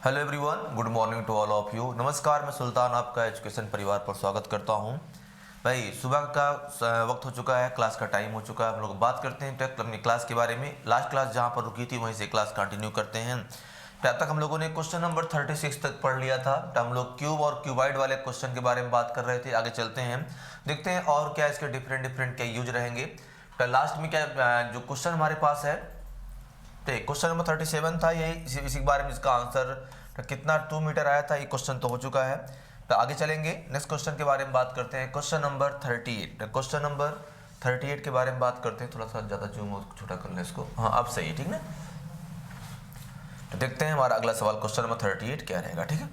Hello everyone, good morning to all of you. नमस्कार, मैं सुल्तान आपका एजुकेशन परिवार पर स्वागत करता हूं। भाई सुबह का वक्त हो चुका है, क्लास का टाइम हो चुका है। हम लोग बात करते हैं अपनी क्लास के बारे में। लास्ट क्लास जहां पर रुकी थी वहीं से क्लास कंटिन्यू करते हैं। तब तक हम लोगों ने क्वेश्चन नंबर 36 तक पढ़ लिया था। तो हम लोग क्यूब और क्यूबाइड वाले क्वेश्चन के बारे में बात कर रहे थे। आगे चलते हैं, देखते हैं और क्या इसके डिफरेंट क्या यूज रहेंगे। तो लास्ट में क्या जो क्वेश्चन हमारे पास है, तो क्वेश्चन नंबर 37 था, यही इसी के बारे में इसका आंसर कितना 2 मीटर आया था। ये क्वेश्चन तो हो चुका है। तो आगे चलेंगे, नेक्स्ट क्वेश्चन के बारे में बात करते हैं। Question number 38। क्वेश्चन नंबर 38 के बारे में बात करते हैं। थोड़ा सा ज़्यादा जूम छोटा कर लें इसको। हाँ, अब सही है, ठीक ना। तो देखते हैं हमारा अगला सवाल क्वेश्चन नंबर 38 क्या रहेगा। ठीक है,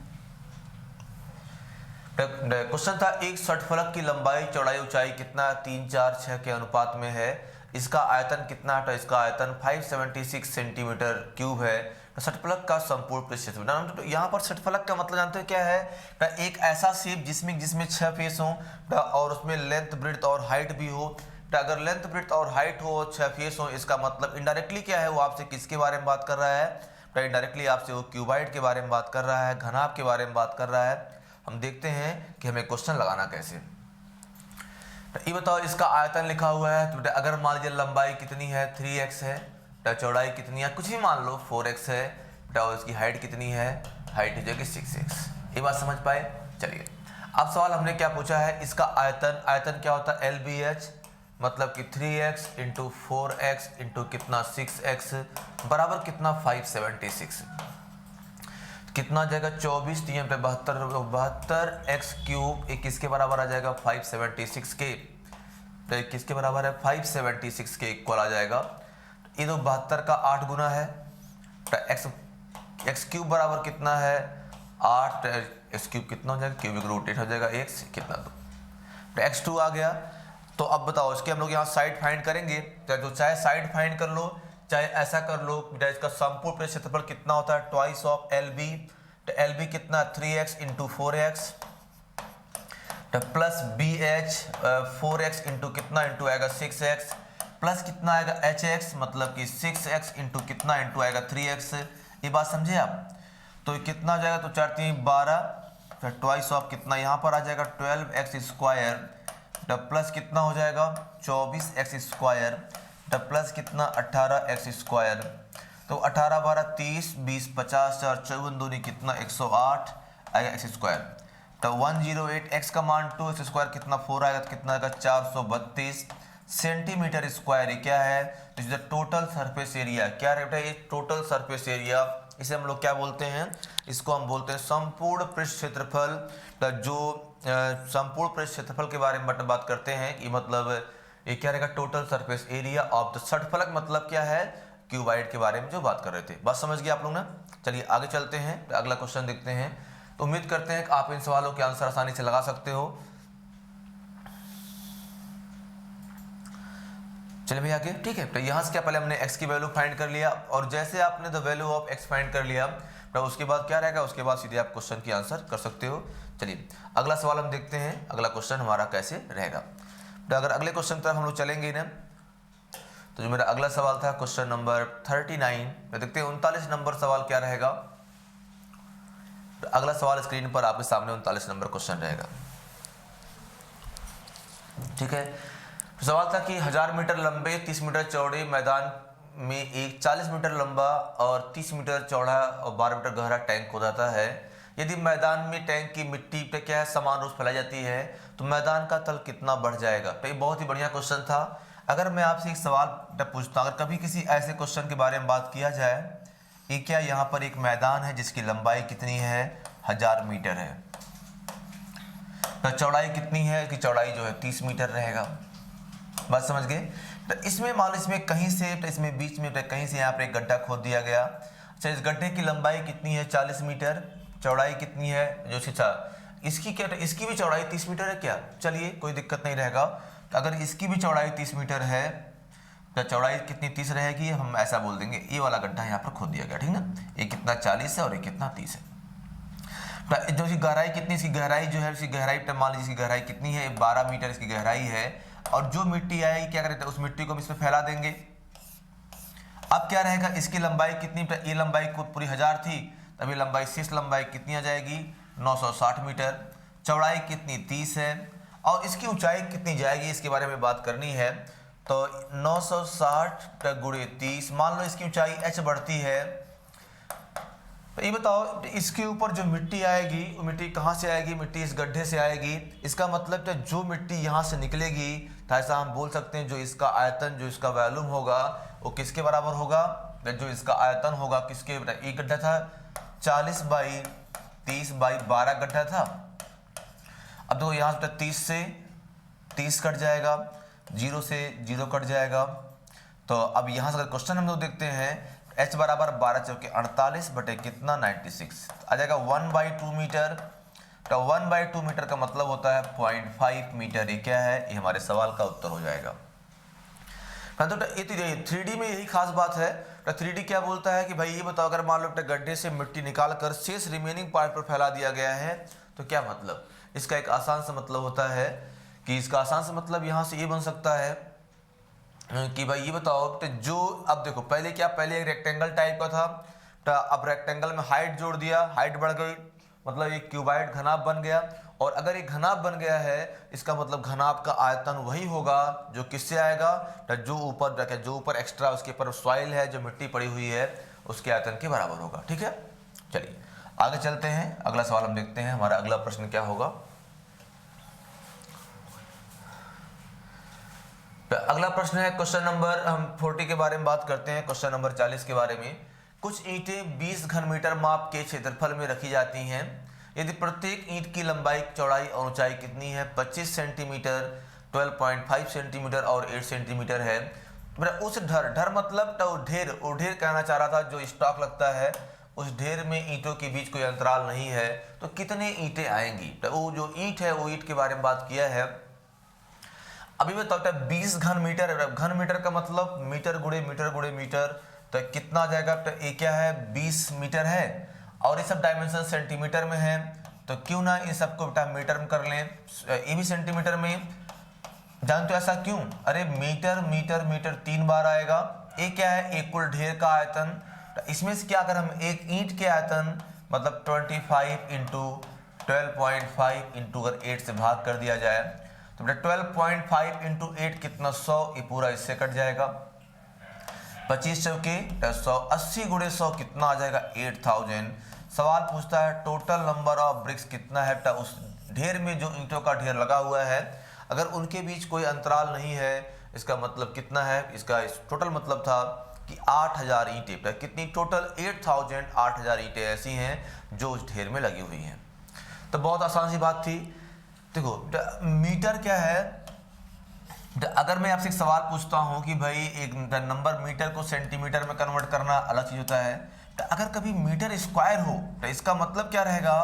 क्वेश्चन था एक षटफलक की लंबाई चौड़ाई ऊंचाई कितना 3, 4, 6 के अनुपात में है। इसका आयतन कितना है? तो इसका आयतन 576 सेंटीमीटर क्यूब है। षटफलक का संपूर्ण पृष्ठ क्षेत्रफल। तो यहाँ पर षटफलक का मतलब जानते हो क्या है? एक ऐसा शेप जिसमें 6 फेस हो और उसमें लेंथ ब्रेड्थ और हाइट भी हो। तो अगर लेंथ ब्रेड्थ और हाइट हो, 6 फेस हो, इसका मतलब इनडायरेक्टली क्या है, वो आपसे किसके बारे में बात कर रहा है? तो इनडायरेक्टली आपसे वो क्यूबाइड के बारे में बात कर रहा है, घनाभ के बारे में बात कर रहा है। हम देखते हैं कि हमें क्वेश्चन लगाना कैसे। तो ये बताओ, इसका आयतन लिखा हुआ है। तो बेटा अगर मान लीजिए लंबाई कितनी है 3x है, तो चौड़ाई कितनी है, कुछ भी मान लो 4x है बेटा, और इसकी हाइट कितनी है, हाइट हो जाएगी 6x। ये बात समझ पाए? चलिए, अब सवाल हमने क्या पूछा है, इसका आयतन क्या होता है? LBH, मतलब कि 3x इंटू 4x इंटू कितना 6x बराबर कितना 576। कितना जाएगा 24 3 पे 72 x क्यूब। एक किसके बराबर आ जाएगा 576 के। तो एक किसके बराबर है 576 के इक्वल आ जाएगा। ये तो 72 का 8 गुना है। तो x क्यूब बराबर कितना है 8। x क्यूब कितना हो जाएगा, क्यूबिक रूट 8 हो जाएगा, x कितना 2। तो x2 आ गया। तो अब बताओ, इसके हम लोग यहाँ साइड फाइंड करेंगे। तो चाहे साइड फाइंड कर लो, चाहे ऐसा कर लो। इसका संपूर्ण पृष्ठ क्षेत्रफल कितना होता है? Twice of LB। तो LB कितना 3x into 4x plus BH 4x into कितना इंटू आएगा 6x प्लस कितना आएगा HX, मतलब कि 6x इंटू कितना इंटू आएगा 3x। ये बात समझे आप? तो कितना हो जाएगा, तो 4 3 12, तो ट्वाइस ऑफ कितना यहाँ पर आ जाएगा 12x स्क्वायर प्लस कितना हो जाएगा 24x स्क्वायर प्लस कितना 18x स्क्वायर। तो 18 12 30 20 50 4 54 दूनी कितना 108 आएगा x स्क्वायर। तो 108x का मान 2x स्क्वायर कितना 4 आएगा, तो कितना आएगा 432 सेंटीमीटर स्क्वायर। ये क्या है? तो is the total surface area. क्या है बेटा? ये टोटल सरफेस एरिया। इसे हम लोग क्या बोलते हैं? इसको हम बोलते हैं संपूर्ण पृष्ठ क्षेत्रफल। तो जो संपूर्ण पृष्ठ क्षेत्रफल के बारे में बात करते हैं कि मतलब ये क्या रहेगा, total surface area of the षटफलक। मतलब क्या है, क्यूबाइड के बारे में जो बात कर रहे थे। बात समझ गए आप लोग ना। चलिए आगे चलते हैं, तो अगला क्वेश्चन देखते हैं। तो उम्मीद करते हैं कि आप इन सवालों के आंसर आसानी से लगा सकते हो। चलिए भैया आगे, ठीक है। तो यहाँ से क्या, पहले हमने x की वैल्यू फाइंड कर लिया, और जैसे आपने the value of x find कर लिया, तो उसके बाद क्या रहेगा, उसके बाद सीधे आप क्वेश्चन की आंसर कर सकते हो। चलिए अगला सवाल हम देखते हैं, अगला क्वेश्चन हमारा कैसे रहेगा। तो अगर अगले क्वेश्चन तरफ हम लोग चलेंगे ना, तो जो मेरा अगला सवाल था क्वेश्चन नंबर 39 में, देखते हैं 39 नंबर सवाल क्या रहेगा। तो अगला सवाल स्क्रीन पर आपके सामने 39 नंबर क्वेश्चन रहेगा। ठीक है, तो सवाल था कि 1000 मीटर लंबे 30 मीटर चौड़े मैदान में एक 40 मीटर लंबा और 30 मीटर चौड़ा और 12 मीटर गहरा टैंक खोदाता है। यदि मैदान में टैंक की मिट्टी पे क्या है समान रूप से फैलाई जाती है, तो मैदान का तल कितना बढ़ जाएगा। तो ये बहुत ही बढ़िया क्वेश्चन था। अगर मैं आपसे एक सवाल पूछता हूँ, अगर कभी किसी ऐसे क्वेश्चन के बारे में बात किया जाए, ये क्या यहाँ पर एक मैदान है जिसकी लंबाई कितनी है 1000 मीटर है, तो चौड़ाई कितनी है, इसकी चौड़ाई जो है 30 मीटर रहेगा। बात समझ गए? तो इसमें मान लो इसमें कहीं से, तो इसमें बीच में कहीं से यहाँ पर एक गड्ढा खोद दिया गया। अच्छा, इस गड्ढे की लंबाई कितनी है 40 मीटर, चौड़ाई कितनी है जो इसकी क्या, इसकी भी चौड़ाई 30 मीटर है क्या? चलिए कोई दिक्कत नहीं रहेगा। तो अगर इसकी भी चौड़ाई 30 मीटर है, तो चौड़ाई कितनी 30 रहेगी, हम ऐसा बोल देंगे ये वाला गड्ढा यहाँ पर खोद दिया गया, ठीक ना। ये कितना 40 है और ये कितना 30 है। तो जो इसकी गहराई कितनी, इसकी गहराई जो है, इसकी गहराई मान लीजिए इसकी गहराई कितनी है 12 मीटर इसकी गहराई है। और जो मिट्टी आएगी क्या करें, उस मिट्टी को हम इसमें फैला देंगे। अब क्या रहेगा, इसकी लंबाई कितनी, ये लंबाई को पूरी 1000 थी, तभी लंबाई शीर्ष लंबाई कितनी आ जाएगी 960 मीटर, चौड़ाई कितनी 30 है और इसकी ऊंचाई कितनी जाएगी इसके बारे में बात करनी है। तो 960 गुणे 30, मान लो इसकी ऊंचाई h बढ़ती है, तो ये बताओ इसके ऊपर जो मिट्टी आएगी वो मिट्टी कहाँ से आएगी, मिट्टी इस गड्ढे से आएगी। इसका मतलब तो जो मिट्टी यहाँ से निकलेगी तो ऐसा हम बोल सकते हैं जो इसका आयतन, जो इसका वॉल्यूम होगा वो किसके बराबर होगा, जो इसका आयतन होगा किसके, एक गड्ढा था 40 बाई 30 बाई 12 गड्ढा था। अब देखो यहाँ से 30 से 30 कट जाएगा, 0 से 0 कट जाएगा। तो अब यहाँ से अगर क्वेश्चन हम लोग देखते हैं h बराबर 12 चौके 48 बटे कितना 96 आ जाएगा 1/2 मीटर। तो 1/2 मीटर का मतलब होता है 0.5 मीटर। ये क्या है, ये हमारे सवाल का उत्तर हो जाएगा। तो 3D में यही खास बात है। तो 3D क्या बोलता है कि भाई ये बताओ अगर मान लो गड्ढे से मिट्टी निकाल कर शेष रिमेनिंग पार्ट पर फैला दिया गया है तो क्या मतलब, इसका एक आसान सा मतलब होता है कि इसका आसान सा मतलब यहाँ से ये बन सकता है कि भाई ये बताओ तो जो, अब देखो पहले क्या, पहले एक रेक्टेंगल टाइप का था, तो अब रेक्टेंगल में हाइट जोड़ दिया, हाइट बढ़ गई, मतलब एक क्यूबाइड घनाभ बन गया। और अगर एक घनाभ बन गया है इसका मतलब घनाभ का आयतन वही होगा जो किससे आएगा, तो जो ऊपर एक्स्ट्रा उसके ऊपर सॉइल है, जो मिट्टी पड़ी हुई है उसके आयतन के बराबर होगा। ठीक है, चलिए आगे चलते हैं, अगला सवाल हम देखते हैं हमारा अगला प्रश्न क्या होगा। अगला प्रश्न है क्वेश्चन नंबर, हम 40 के बारे में बात करते हैं, क्वेश्चन नंबर 40 के बारे में। कुछ ईंटें 20 घन मीटर माप के क्षेत्रफल में रखी जाती हैं यदि प्रत्येक ईंट की लंबाई, चौड़ाई और ऊंचाई कितनी है, 25 सेंटीमीटर, 12.5 सेंटीमीटर और 8 सेंटीमीटर है। उस ढर मतलब तो ढेर कहना चाह रहा था, जो स्टॉक लगता है उस ढेर में ईंटों के बीच कोई अंतराल नहीं है तो कितने ईंटें आएंगी। तो वो जो ईंट है वो ईंट के बारे में बात किया है। अभी बताओ 20 घन मीटर, घन मीटर का मतलब मीटर गुणे मीटर गुणे मीटर, तो कितना आ जाएगा, तो ये क्या है 20 मीटर है और ये सब डायमेंशन सेंटीमीटर में है, तो क्यों ना इन सबको बेटा मीटर में कर लें, ये भी सेंटीमीटर में। जानते हो ऐसा क्यों, अरे मीटर मीटर मीटर 3 बार आएगा। ये क्या है, एक कुल ढेर का आयतन, तो इसमें से क्या अगर हम एक ईंट के आयतन मतलब 25 इंटू 12.5 इंटू अगर 8 से भाग कर दिया जाए तो बेटा 12.5 इंटू 8 कितना 100, ये पूरा इससे कट जाएगा। 25 चौके 100, 80 गुणे 100 कितना आ जाएगा 8000। सवाल पूछता है टोटल नंबर ऑफ ब्रिक्स कितना है, उस ढेर में जो ईंटों का ढेर लगा हुआ है अगर उनके बीच कोई अंतराल नहीं है इसका मतलब कितना है, इसका टोटल मतलब था कि 8000 ईंटें, कितनी टोटल 8000 ईंटें ऐसी हैं जो उस ढेर में लगी हुई हैं। तो बहुत आसान सी बात थी। देखो मीटर क्या है, अगर मैं आपसे एक सवाल पूछता हूं कि भाई एक नंबर मीटर को सेंटीमीटर में कन्वर्ट करना अलग चीज होता है, तो अगर कभी मीटर स्क्वायर हो तो इसका मतलब क्या रहेगा,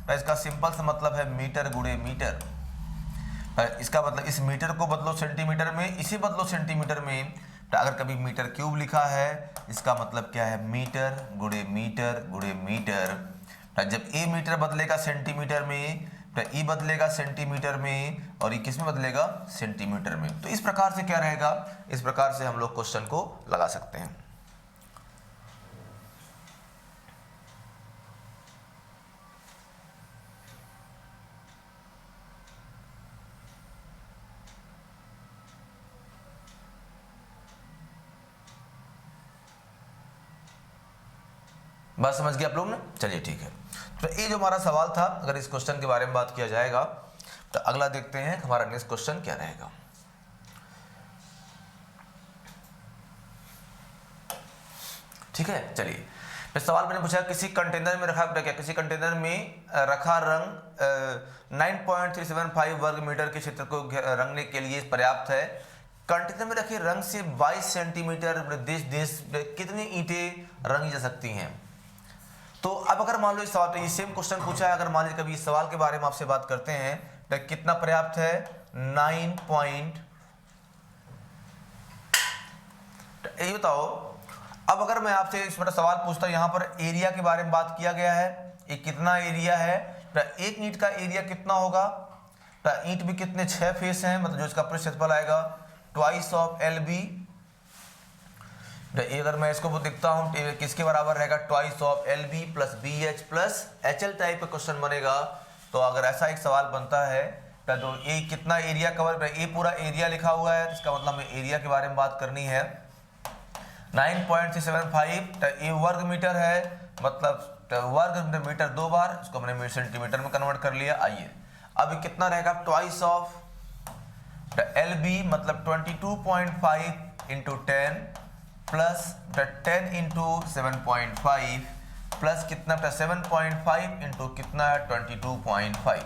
तो इसका सिंपल सा मतलब है मीटर गुणे मीटर। इसका मतलब इस मीटर को बदलो सेंटीमीटर में, इसे बदलो सेंटीमीटर में, तो अगर कभी मीटर क्यूब लिखा है इसका मतलब क्या है मीटर गुणे मीटर गुणे मीटर। जब ए मीटर बदलेगा सेंटीमीटर में तो ई बदलेगा सेंटीमीटर में और ई किस में बदलेगा, सेंटीमीटर में। तो इस प्रकार से क्या रहेगा, इस प्रकार से हम लोग क्वेश्चन को लगा सकते हैं। बात समझ गए आप लोग ना, चलिए ठीक है। तो ये जो हमारा सवाल था, अगर इस क्वेश्चन के बारे में बात किया जाएगा तो अगला देखते हैं हमारा नेक्स्ट क्वेश्चन क्या रहेगा। ठीक है, चलिए फिर सवाल मैंने पूछा किसी कंटेनर में रखा, क्या किसी कंटेनर में रखा रंग 9.375 वर्ग मीटर के क्षेत्र को रंगने के लिए पर्याप्त है। कंटेनर में रखे रंग से 22 सेंटीमीटर देश कितनी ईंटें रंगी जा सकती हैं। तो अब अगर मान लो इस सवाल, तो ये सेम क्वेश्चन पूछा है, अगर मान लीजिए कभी इस सवाल के बारे में आपसे बात करते हैं तो कितना पर्याप्त है 9 पॉइंट, ये बताओ। अब अगर मैं आपसे इस पर सवाल पूछता हूं, यहाँ पर एरिया के बारे में बात किया गया है, ये कितना एरिया है, तो एक ईंट का एरिया कितना होगा, तो ईंट में कितने 6 फेस हैं, मतलब जो इसका क्षेत्रफल आएगा ट्वाइस ऑफ LB। तो ये अगर मैं इसको दिखता हूँ तो किसके बराबर रहेगा, twice of L B plus B H plus H L type का क्वेश्चन बनेगा। तो अगर ऐसा एक सवाल बनता है तो ये कितना एरिया कवर, ये पूरा एरिया लिखा हुआ है, इसका मतलब हमें एरिया के बारे में बात करनी है। 9.375 तो ये वर्ग मीटर है, मतलब वर्ग मीटर 2 बार, इसको हमने सेंटीमीटर में कन्वर्ट कर लिया। आइए अब कितना रहेगा, ट्वाइस ऑफ एल बी मतलब 22.5 इंटू 10 प्लस 10 इंटू 7.5 प्लस कितना 7.5 इंटू कितना 22.5।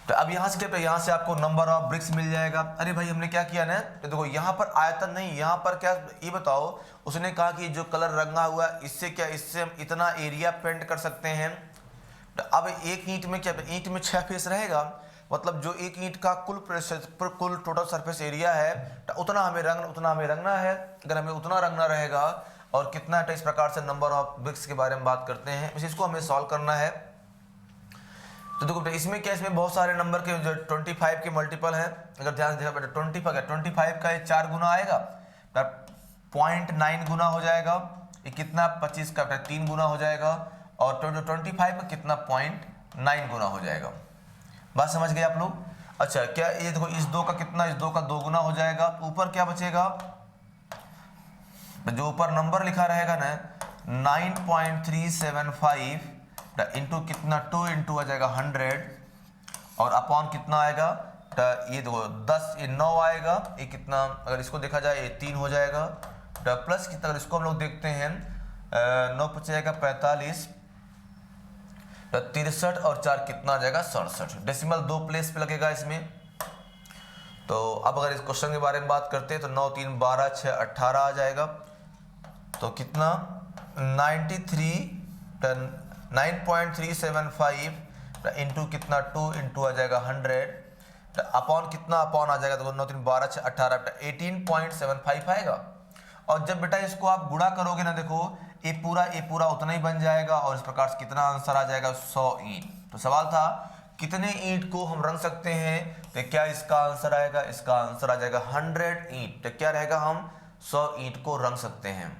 तो अब यहाँ से क्या, यहाँ से आपको नंबर ऑफ ब्रिक्स मिल जाएगा। अरे भाई हमने क्या किया ना, तो देखो यहाँ पर आयतन नहीं, यहाँ पर क्या, ये बताओ, उसने कहा कि जो कलर रंगा हुआ इससे क्या, इससे हम इतना एरिया पेंट कर सकते हैं। तो अब एक ईंट में क्या, ईंट में 6 फेस रहेगा, मतलब जो एक ईंट का कुल टोटल सरफेस एरिया है तो उतना हमें रंगना है। अगर हमें उतना रंगना रहेगा और कितना है, तो इस प्रकार से नंबर ऑफ ब्रिक्स के बारे में बात करते हैं, इसको हमें सॉल्व करना है। तो देखो इसमें क्या, इसमें बहुत सारे नंबर के जो 25 के मल्टीपल हैं, अगर ध्यान से देखा बेटा 25 का ये 4 गुना आएगा, 0.9 गुना हो जाएगा, ये कितना 25 का 3 गुना हो जाएगा, और 25 का कितना 0.9 गुना हो जाएगा। बात समझ गए आप लोग। अच्छा क्या ये देखो, इस 2 का कितना, इस 2 का 2 गुना हो जाएगा, ऊपर क्या बचेगा, जो ऊपर नंबर लिखा रहेगा ना 9.375 इंटू कितना 2 इंटू आ जाएगा 100 और अपॉन कितना आएगा, तो ये देखो 10 ये 9 आएगा, ये कितना, अगर इसको देखा जाए ये 3 हो जाएगा, तो प्लस कितना, अगर इसको हम लोग देखते हैं 9 पच जाएगा 45, तो 63 और 4 कितना आ जाएगा 67। डेसिमल 2 प्लेस पे लगेगा इसमें। तो अब अगर इस क्वेश्चन के बारे में बात करते हैं तो 9 3 12 6 18 आ जाएगा, तो कितना 9.375 इंटू कितना 2 इंटू आ जाएगा 100, तो अपॉन कितना, अपॉन आ जाएगा, तो 9 3 12 6 18 18.75 आएगा। और जब बेटा इसको आप गुणा करोगे ना, देखो ये पूरा उतना ही बन जाएगा, और इस प्रकार से कितना आंसर आ जाएगा 100 ईंट। तो सवाल था कितने ईंट को हम रंग सकते हैं, तो क्या इसका आंसर आएगा, इसका आंसर आ जाएगा 100 ईंट। तो क्या रहेगा, हम 100 ईंट को रंग सकते हैं।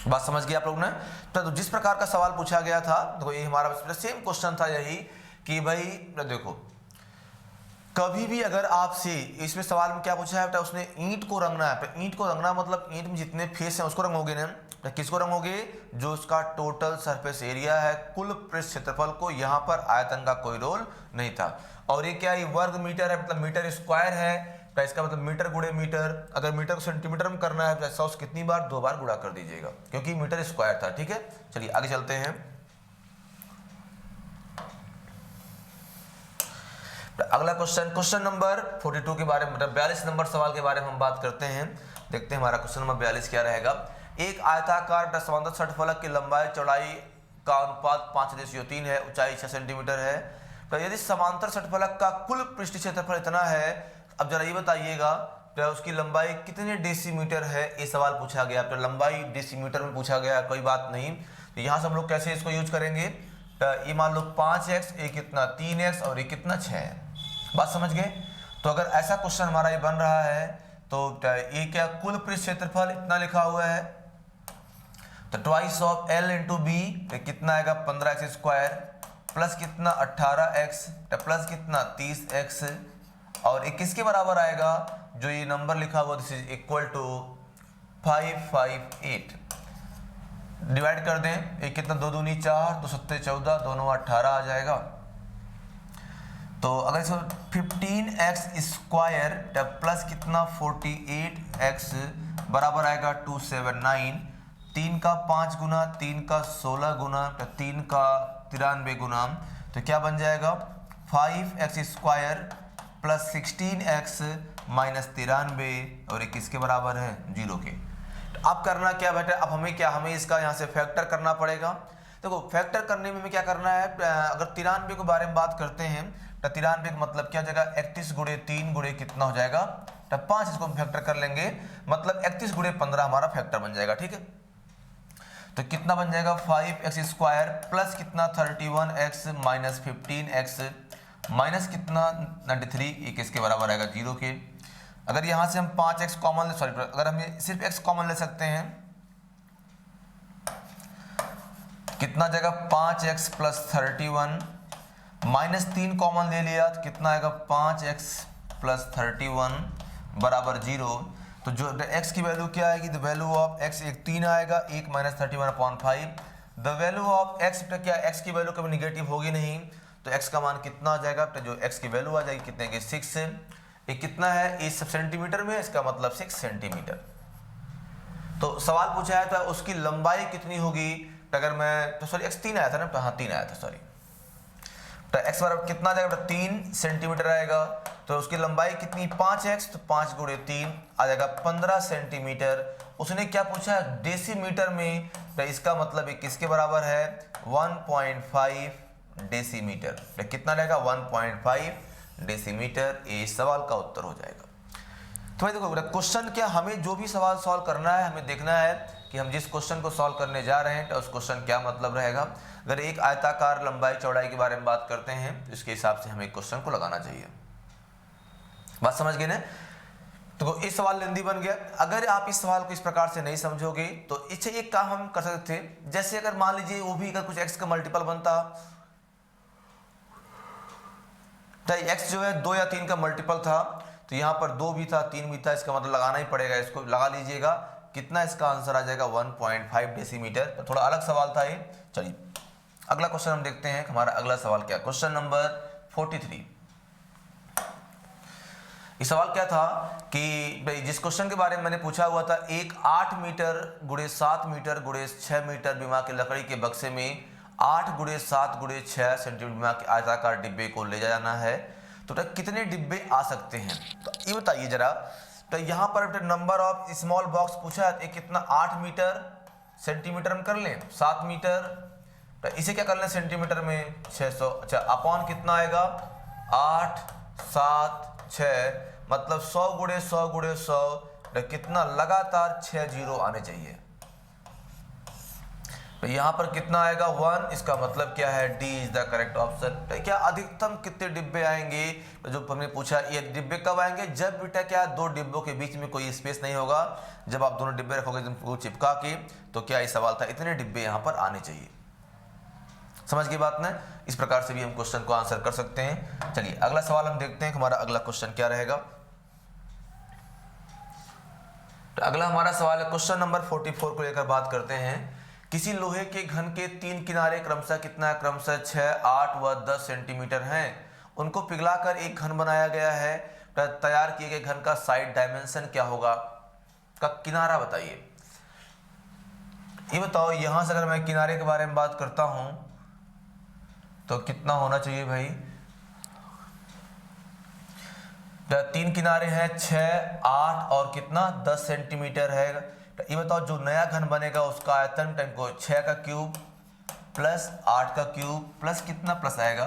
बात समझ गए आप लोग ने। तो जिस प्रकार का सवाल पूछा गया था, देखो ये हमारा सेम क्वेश्चन था यही कि भाई देखो कभी भी अगर आपसे इसमें सवाल में क्या पूछा है, उसने ईंट को रंगना है, तो ईंट को रंगना मतलब ईंट में जितने फेस हैं उसको रंगोगे ना, तो किसको रंगोगे, जो उसका टोटल सरफेस एरिया है, कुल पृष्ठ क्षेत्रफल को। यहाँ पर आयतन का कोई रोल नहीं था। और ये क्या, ये वर्ग मीटर है, मतलब मीटर स्क्वायर है, तो इसका मतलब मीटर गुणे मीटर। अगर मीटर को सेंटीमीटर में करना है तो 100 से कितनी बार, 2 बार गुणा कर दीजिएगा, क्योंकि मीटर स्क्वायर था। ठीक है, चलिए आगे चलते हैं। अगला क्वेश्चन नंबर 42 के बारे में, मतलब 42 नंबर सवाल के बारे में हम बात करते हैं। देखते हैं हमारा क्वेश्चन नंबर 42 क्या रहेगा। एक आयताकार समांतर षटफलक की लंबाई चौड़ाई का अनुपात 5:3 है, ऊंचाई 6 सेंटीमीटर है। तो यदि समांतर षटफलक का कुल पृष्ठ क्षेत्रफल इतना है, अब जरा ये बताइएगा तो उसकी लंबाई कितने डेसीमीटर है, ये सवाल पूछा गया। तो लंबाई डेसीमीटर में पूछा गया, कोई बात नहीं। तो यहाँ से हम लोग कैसे इसको यूज करेंगे, तो ये मान लो 5x, ये कितना 3x और ये कितना 6 है। बात समझ गए। तो अगर ऐसा क्वेश्चन हमारा ये बन रहा है तो ये क्या, कुल पृष्ठ क्षेत्रफल इतना लिखा हुआ है, तो twice of l into B, कितना आएगा 15x स्क्वायर प्लस कितना 18x प्लस कितना 30x, और ये किसके बराबर आएगा, जो ये नंबर लिखा हुआ this is equal to 558। Divide कर दें, ये कितना 2 दूनी 4, 2 सत्ते 14, दोनों 18 आ जाएगा। तो अगर इसको 15x स्क्वायर प्लस कितना 48x बराबर आएगा 279, 3 का 5 गुना, 3 का 16 गुना, 3 का 93 गुना, तो क्या बन जाएगा 5x square plus 16x minus 93, और 21 के बराबर है 0 के। तो अब करना क्या बेटा, अब हमें इसका यहाँ से फैक्टर करना पड़ेगा। देखो फैक्टर करने में हमें क्या करना है, अगर 93 के बारे में बात करते हैं तो 93 का मतलब क्या हो जाएगा 31 गुणे 3 गुणे कितना हो जाएगा तो 5 इसको हम फैक्टर कर लेंगे, मतलब 31 गुणे 15 हमारा फैक्टर बन जाएगा। ठीक है, तो कितना बन जाएगा 5x² प्लस कितना 31x माइनस 15x माइनस कितना 93, ये किसके बराबर आएगा 0 के। अगर यहां से हम 5x कॉमन, सॉरी अगर हम सिर्फ x कॉमन ले सकते हैं, कितना जाएगा 5x प्लस 31 माइनस 3 कॉमन ले लिया तो कितना आएगा 5x प्लस 31 बराबर 0। तो जो x की वैल्यू क्या आएगी, द वैल्यू ऑफ x एक 3 आएगा, 1 minus 31/5। The value of x क्या, x की वैल्यू कभी निगेटिव होगी नहीं, तो x का मान कितना आ जाएगा, तो जो x की वैल्यू आ जाएगी कितने की 6। ये कितना है, इस सेंटीमीटर में, इसका मतलब 6 सेंटीमीटर। तो सवाल पूछा है तो उसकी लंबाई कितनी होगी, तो अगर मैं, तो सॉरी x 3 आया था ना, तो हाँ 3 आया था, सॉरी, तो x बराबर कितना जाएगा, 3 सेंटीमीटर आएगा। तो उसकी लंबाई कितनी 5x, तो 5 गुणे 3 आ जाएगा 15 सेंटीमीटर। उसने क्या पूछा है डेसीमीटर में, तो इसका मतलब ये किसके बराबर है 1.5 डेसीमीटर। तो कितना रहेगा 1.5 डेसीमीटर। ये इस सवाल का उत्तर हो जाएगा। तो भाई देखो क्वेश्चन क्या, हमें जो भी सवाल सॉल्व करना है, हमें देखना है कि हम जिस क्वेश्चन को सॉल्व करने जा रहे हैं तो उस क्वेश्चन क्या मतलब रहेगा। अगर एक आयताकार लंबाई चौड़ाई के बारे में बात करते हैं तो इसके हिसाब से हमें एक क्वेश्चन को लगाना चाहिए। बात समझ गए ना। तो इस सवाल लेंदी बन गया। अगर आप इस सवाल को इस प्रकार से नहीं समझोगे तो इससे एक काम हम कर सकते थे, जैसे अगर मान लीजिए वो भी अगर कुछ x का मल्टीपल बनता, तो x जो है 2 या 3 का मल्टीपल था, तो यहाँ पर 2 भी था 3 भी था, इसका मतलब लगाना ही पड़ेगा, इसको लगा लीजिएगा। कितना इसका आंसर आ जाएगा 1.5 डेसीमीटर। तो थोड़ा अलग सवाल था ये। चलिए अगला क्वेश्चन हम देखते हैं। हमारा अगला सवाल क्या, क्वेश्चन नंबर 43। इस सवाल क्या था कि जिस क्वेश्चन के बारे में मैंने पूछा हुआ था, एक 8 मीटर गुणे 7 मीटर गुणे 6 मीटर बीमा के लकड़ी के बक्से में 8 गुणे 7 गुणे 6 सेंटीमीटर बीमा के आयताकार डिब्बे को ले जाना है, तो कितने डिब्बे आ सकते हैं। तो ये बताइए जरा। तो यहाँ पर नंबर ऑफ स्मॉल बॉक्स पूछा है, कितना 8 मीटर सेंटीमीटर में कर लें 7 मीटर, तो इसे क्या कर लें सेंटीमीटर में 600। अच्छा अपॉन कितना आएगा 8 7 6, मतलब 100 गुणे 100 गुणे 100, तो कितना लगातार 6 जीरो आने चाहिए। तो यहाँ पर कितना आएगा 1, इसका मतलब क्या है D is the correct option. तो क्या अधिकतम कितने डिब्बे आएंगे, तो जो हमने पूछा ये डिब्बे कब आएंगे, जब बेटा क्या 2 डिब्बों के बीच में कोई स्पेस नहीं होगा, जब आप दोनों डिब्बे रखोगे वो चिपका के, तो क्या ये सवाल था इतने डिब्बे यहाँ पर आने चाहिए। समझ गई बात ना। इस प्रकार से भी हम क्वेश्चन को आंसर कर सकते हैं। चलिए अगला सवाल हम देखते हैं, हमारा अगला क्वेश्चन क्या रहेगा। तो अगला हमारा सवाल है क्वेश्चन नंबर 44 को लेकर बात करते हैं। किसी लोहे के घन के 3 किनारे क्रमशः कितना, क्रमशः 6 8 व 10 सेंटीमीटर हैं। उनको पिघलाकर एक घन बनाया गया है। तैयार किए गए घन का साइड डायमेंशन क्या होगा, का किनारा बताइए। ये बताओ यहां से अगर मैं किनारे के बारे में बात करता हूं तो कितना होना चाहिए भाई, 3 किनारे हैं 6 8 और कितना 10 सेंटीमीटर है। तो ये बताओ जो नया घन बनेगा उसका आयतन टाइम को 6 का क्यूब प्लस 8 का क्यूब प्लस कितना प्लस आएगा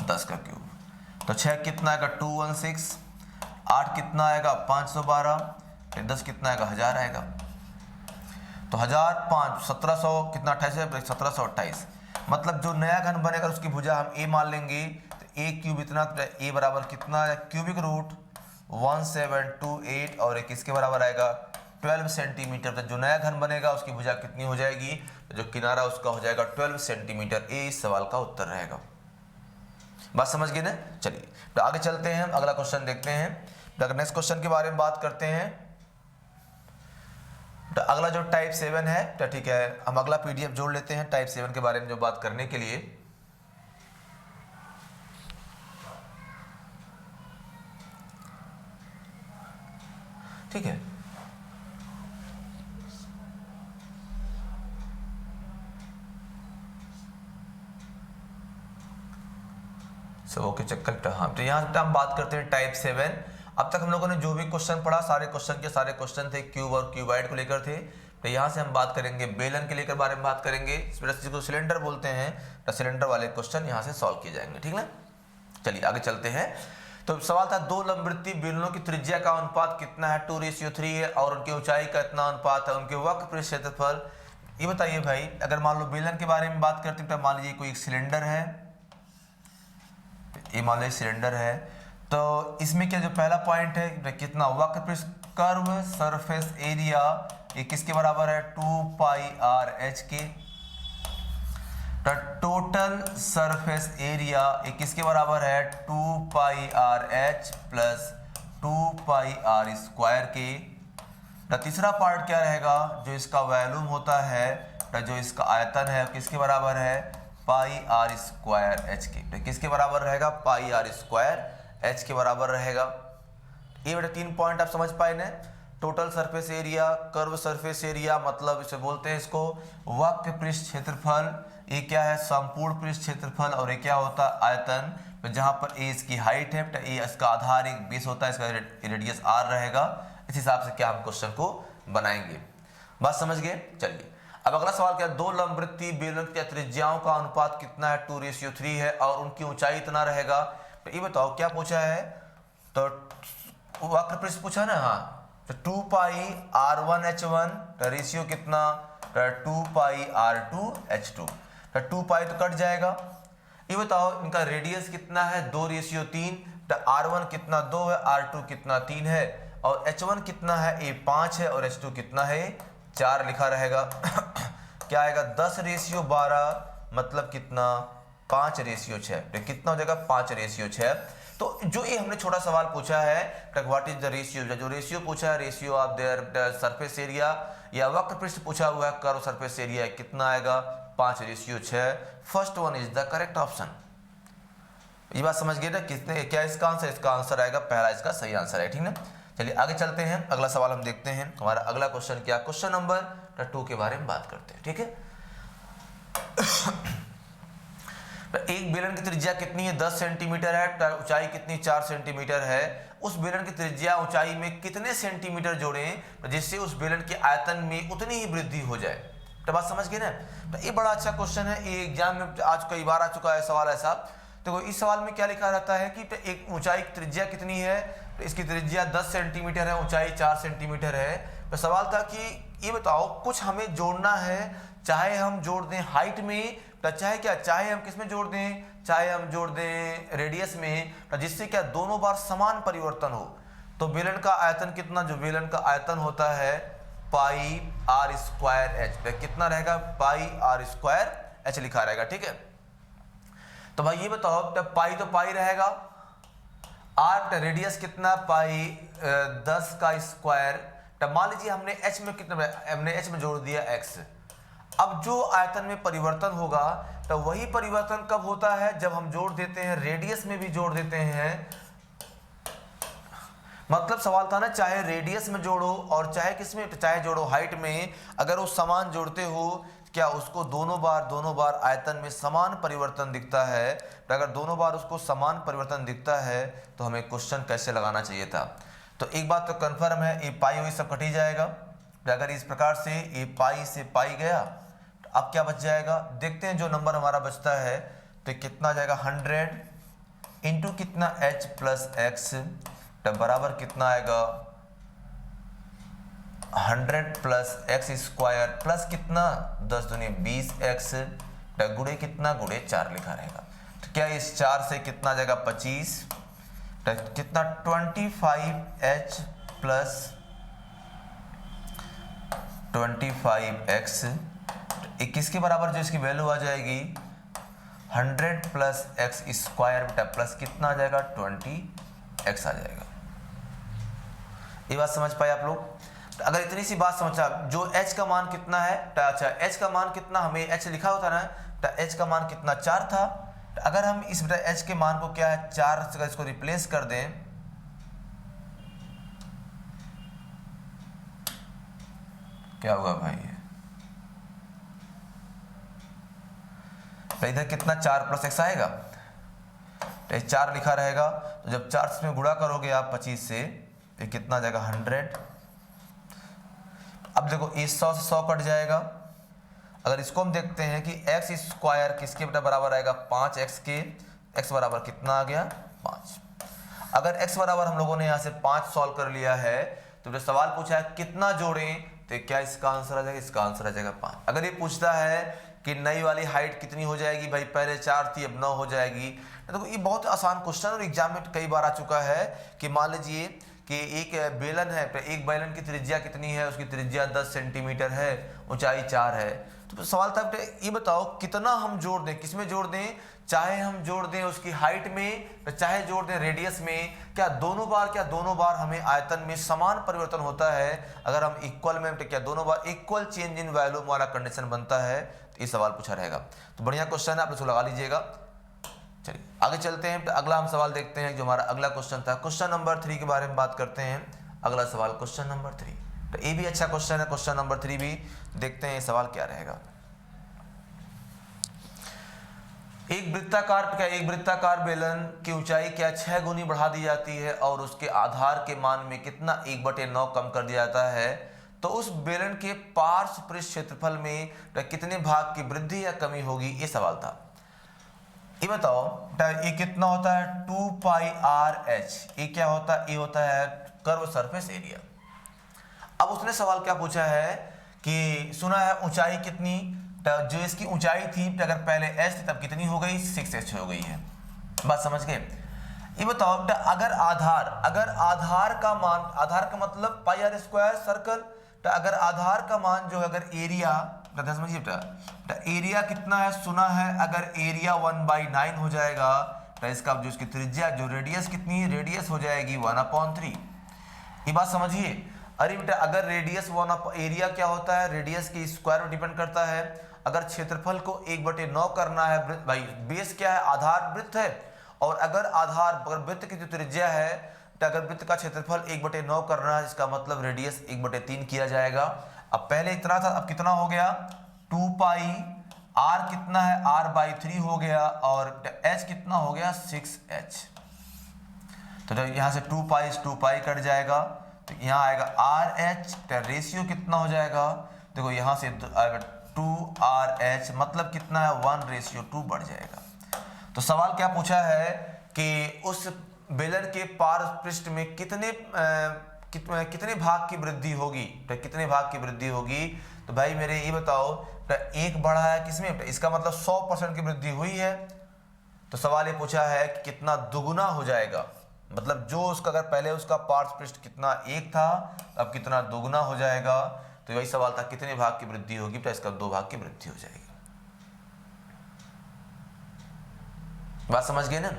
10 का क्यूब। तो 6 कितना आएगा 216, 8 कितना आएगा 512, 10 कितना आएगा 1000 आएगा। तो 1000 5 1700 कितना 28 1728, मतलब जो नया घन बनेगा उसकी भुजा हम a मान लेंगे। तो a क्यूब इतना, a बराबर कितना है क्यूबिक रूट 1728 और एक किसके बराबर आएगा 12 सेंटीमीटर। तो जो नया घन बनेगा उसकी भुजा कितनी हो जाएगी, तो जो किनारा उसका हो जाएगा 12 सेंटीमीटर। ए इस सवाल का उत्तर रहेगा। बात समझ गए ना। चलिए तो आगे चलते हैं, अगला क्वेश्चन देखते हैं। तो अगर नेक्स्ट क्वेश्चन के बारे में बात करते हैं, तो अगला जो टाइप 7 है, तो ठीक है हम अगला पीडीएफ जोड़ लेते हैं टाइप 7 के बारे में जो बात करने के लिए। ठीक है सब के चक्कर। हाँ तो यहाँ हम बात करते हैं टाइप 7। अब तक हम लोगों ने जो भी क्वेश्चन पढ़ा सारे क्वेश्चन थे क्यूब और क्यूबाइड को लेकर थे। तो यहाँ से हम बात करेंगे बेलन के लेकर बारे में बात करेंगे, जिसको सिलेंडर बोलते हैं। तो सिलेंडर वाले क्वेश्चन यहाँ से सॉल्व किए जाएंगे, ठीक ना। चलिए आगे चलते हैं। तो सवाल था दो लंबवृत्तीय बेलनों की त्रिज्या का अनुपात कितना है, 2:3 है, और उनकी ऊंचाई का इतना अनुपात है, उनके वक्र पृष्ठ क्षेत्रफल। ये बताइए भाई, अगर मान लो बेलन के बारे में बात करते हैं तो मान लीजिए कोई एक सिलेंडर है, ये मान लीजिए सिलेंडर है, तो इसमें क्या जो पहला पॉइंट है कितना वक्र पृष्ठ कर्व सरफेस एरिया ये किसके बराबर है, 2πr(h) के। टोटल सरफेस एरिया ये किसके बराबर है, 2πr(h) प्लस 2πr² के। तीसरा पार्ट क्या रहेगा, जो इसका वॉल्यूम होता है, जो इसका आयतन है किसके बराबर है, πr² के। तो किसके बराबर रहेगा, πr² के बराबर रहेगा। ये बेटा 3 पॉइंट आप समझ पाए ना। Total surface area, curve surface area, मतलब इसे बोलते हैं इसको वक्र पृष्ठ क्षेत्रफल, ये क्या है संपूर्ण पृष्ठ क्षेत्रफल, और ये क्या होता है आयतन। तो जहां पर ए इसकी हाइट है, ए इसका आधार एक बेस होता है, इसका रेडियस r रहेगा। इस हिसाब से क्या हम क्वेश्चन को बनाएंगे, बात समझ गए। चलिए अब अगला सवाल क्या है, दो लंबवृत्तीय बेलन की त्रिज्याओं का अनुपात कितना है, 2:3 है, और उनकी ऊंचाई इतना रहेगा। तो ये बताओ क्या पूछा है, तो वक्र पृष्ठ पूछा ना, हाँ, तो 2πr1h1 तो रेशियो कितना, 2πr2h2, तो 2π तो कट जाएगा। ये बताओ इनका रेडियस कितना है, 2:3, तो r1 कितना 2 है, r2 कितना 3 है, और h1 कितना है, ये 5 है, और h2 कितना है 4 लिखा रहेगा। क्या आएगा, 10:12 मतलब कितना 5:6, तो कितना हो जाएगा 5:6। तो जो ये हमने छोटा सवाल पूछा है, व्हाट इज द रेशियो, जो रेशियो पूछा है, ratio of their surface area, या वक्र पृष्ठ पूछा हुआ है कर्व सरफेस एरिया, कितना आएगा 5:6। First one is the correct option. ये बात समझ गए ना, कितने क्या इसका आंसर, इसका आंसर आएगा पहला, इसका सही आंसर है, ठीक ना। चलिए आगे चलते हैं, अगला सवाल हम देखते हैं। हमारा अगला क्वेश्चन क्या, क्वेश्चन नंबर 2 के बारे में बात करते हैं, ठीक है। एक बेलन की त्रिज्या कितनी है, 10 सेंटीमीटर है, ऊंचाई कितनी 4 सेंटीमीटर है। उस बेलन की त्रिज्या ऊंचाई में कितने सेंटीमीटर जोड़ें जिससे उस बेलन के आयतन में उतनी ही वृद्धि हो जाए। तो बात समझ गए ना। तो ये बड़ा अच्छा क्वेश्चन है, ये एग्जाम में आज कई बार आ चुका है सवाल ऐसा। तो इस सवाल में क्या लिखा रहता है कि एक ऊंचाई की त्रिज्या कितनी है, तो इसकी त्रिज्या 10 सेंटीमीटर है, ऊंचाई 4 सेंटीमीटर है। तो सवाल था कि ये बताओ कुछ हमें जोड़ना है, चाहे हम जोड़ दें हाइट में, चाहे क्या, चाहे हम किस में जोड़ दें, चाहे हम जोड़ दें रेडियस में, जिससे क्या दोनों बार समान परिवर्तन हो। तो बेलन का आयतन कितना, जो बेलन का आयतन होता है πr²h, कितना रहेगा πr²h लिखा रहेगा, ठीक है। तो भाई ये बताओ, पाई तो पाई रहेगा, आर रेडियस कितना पाई 10 का स्क्वायर। मान लीजिए हमने h में कितना, हमने h में जोड़ दिया x। अब जो आयतन में परिवर्तन होगा, तो वही परिवर्तन कब होता है, जब हम जोड़ देते हैं रेडियस में भी जोड़ देते हैं। मतलब सवाल था ना, चाहे रेडियस में जोड़ो और चाहे किस में, चाहे जोड़ो हाइट में, अगर वो समान जोड़ते हो, क्या उसको दोनों बार आयतन में समान परिवर्तन दिखता है। तो अगर दोनों बार उसको समान परिवर्तन दिखता है तो हमें क्वेश्चन कैसे लगाना चाहिए था। तो एक बात तो कंफर्म है, ये पाई हुई सब कट ही जाएगा। तो अगर इस प्रकार से ये पाई से पाई गया, तो अब क्या बच जाएगा, देखते हैं जो नंबर हमारा बचता है। तो कितना जाएगा 100 इंटू कितना h प्लस x, तो बराबर कितना आएगा 100 प्लस x स्क्वायर प्लस कितना 10 दूनी 20x, गुणे कितना, गुणे 4 लिखा रहेगा। तो क्या इस 4 से कितना जाएगा 25, तो कितना 25h प्लस 25x, 21 के बराबर जो इसकी वैल्यू आ जाएगी 100 प्लस x स्क्वायर बेटा प्लस कितना आ जाएगा 20x आ जाएगा। ये बात समझ पाए आप लोग। तो अगर इतनी सी बात समझा, जो h का मान कितना है, तो अच्छा h का मान कितना, हमें h लिखा होता ना, तो h का मान कितना 4 था। तो अगर हम इस h के मान को क्या है 4 से इसको रिप्लेस कर दें, क्या होगा भाई, तो इधर कितना 4 प्लस x आएगा, तो 4 लिखा रहेगा। तो जब 4 में गुणा करोगे आप 25 से, तो कितना जाएगा 100। अब देखो इस 100 से 100 कट जाएगा। अगर इसको हम देखते हैं कि x स्क्वायर किसके बेटा बराबर आएगा 5x के, x बराबर कितना आ गया 5। अगर x बराबर हम लोगों ने यहाँ से 5 सॉल्व कर लिया है तो जो सवाल पूछा है कितना जोड़ें, तो क्या इसका आंसर आ जाएगा, इसका आंसर आ जाएगा 5। अगर ये पूछता है कि नई वाली हाइट कितनी हो जाएगी, भाई पहले 4 थी अब 9 हो जाएगी। तो ये बहुत आसान क्वेश्चन और एग्जाम में कई बार आ चुका है कि मान लीजिए कि एक बेलन है, एक बेलन की त्रिज्या कितनी है, उसकी त्रिज्या 10 सेंटीमीटर है, ऊंचाई 4 है। तो सवाल था ये बताओ कितना हम जोड़ दें, किसमें जोड़ दें, चाहे हम जोड़ दें उसकी हाइट में, चाहे जोड़ दें रेडियस में, क्या दोनों बार हमें आयतन में समान परिवर्तन होता है। अगर हम इक्वल में, तो क्या दोनों बार इक्वल चेंज इन वैल्यू वाला कंडीशन बनता है। तो ये सवाल पूछा रहेगा। तो बढ़िया क्वेश्चन है, आप इसको लगा लीजिएगा। चलिए आगे चलते हैं, तो अगला हम सवाल देखते हैं जो हमारा अगला क्वेश्चन था। क्वेश्चन नंबर 3 के बारे में बात करते हैं। अगला सवाल क्वेश्चन नंबर 3, तो ये भी अच्छा क्वेश्चन है। क्वेश्चन नंबर 3 भी देखते हैं, ये सवाल क्या रहेगा। एक वृत्ताकार बेलन की ऊंचाई क्या 6 गुनी बढ़ा दी जाती है और उसके आधार के मान में कितना 1/9 कम कर दिया जाता है, तो उस बेलन के पार्श्व पृष्ठ क्षेत्रफल में कितने भाग की वृद्धि या कमी होगी, ये सवाल था। ये बताओ ये कितना होता है 2 पाई आर एच, ये क्या होता है, ये होता है कर्व सरफेस एरिया। अब उसने सवाल क्या पूछा है कि सुना है ऊंचाई कितनी, जो इसकी ऊंचाई थी अगर पहले एच थी तब कितनी हो गई, 6h हो गई है। बात समझ गए। ये बताओ अगर आधार का मान, आधार का मतलब पाई आर स्क्वायर सर्कल, तो अगर आधार का मान जो है, अगर एरिया समझिए एरिया कितना है, सुना है अगर एरिया 1/9 हो जाएगा तो इसका जो इसकी त्रिज्या जो रेडियस कितनी है, रेडियस हो जाएगी 1/3। ये बात समझिए। अरे बेटा अगर रेडियस एरिया क्या होता है, रेडियस के स्क्वायर में डिपेंड करता है। अगर क्षेत्रफल को 1/9 करना है, भाई बेस क्या है, आधार वृत्त है, और अगर वृत्त की जो त्रिज्या है, तो अगर वृत्त का क्षेत्रफल 1/9 करना है, इसका मतलब रेडियस 1/3 किया जाएगा। अब पहले इतना था, अब कितना हो गया 2 पाई, आर कितना है, r/3 हो गया, और h कितना हो गया 6h। तो जब यहाँ से 2 पाई कट जाएगा, तो यहाँ आएगा RH, रेशियो कितना हो जाएगा, देखो यहाँ से आएगा 2RH, मतलब कितना है 1:2 बढ़ जाएगा। तो सवाल क्या पूछा है कि उस बेलन के पार्श्व पृष्ठ में कितने भाग की वृद्धि होगी, तो कितने भाग की वृद्धि होगी। तो भाई मेरे ये बताओ, तो 1 बढ़ा है किसमें, तो इसका मतलब 100% की वृद्धि हुई है। तो सवाल ये पूछा है कि कितना दुगुना हो जाएगा, मतलब जो उसका अगर पहले उसका पार्श्व पृष्ठ कितना 1 था, अब कितना दुगुना हो जाएगा। तो वही सवाल था कितने भाग की वृद्धि होगी, तो इसका 2 भाग की वृद्धि हो जाएगी। बात समझ गए ना।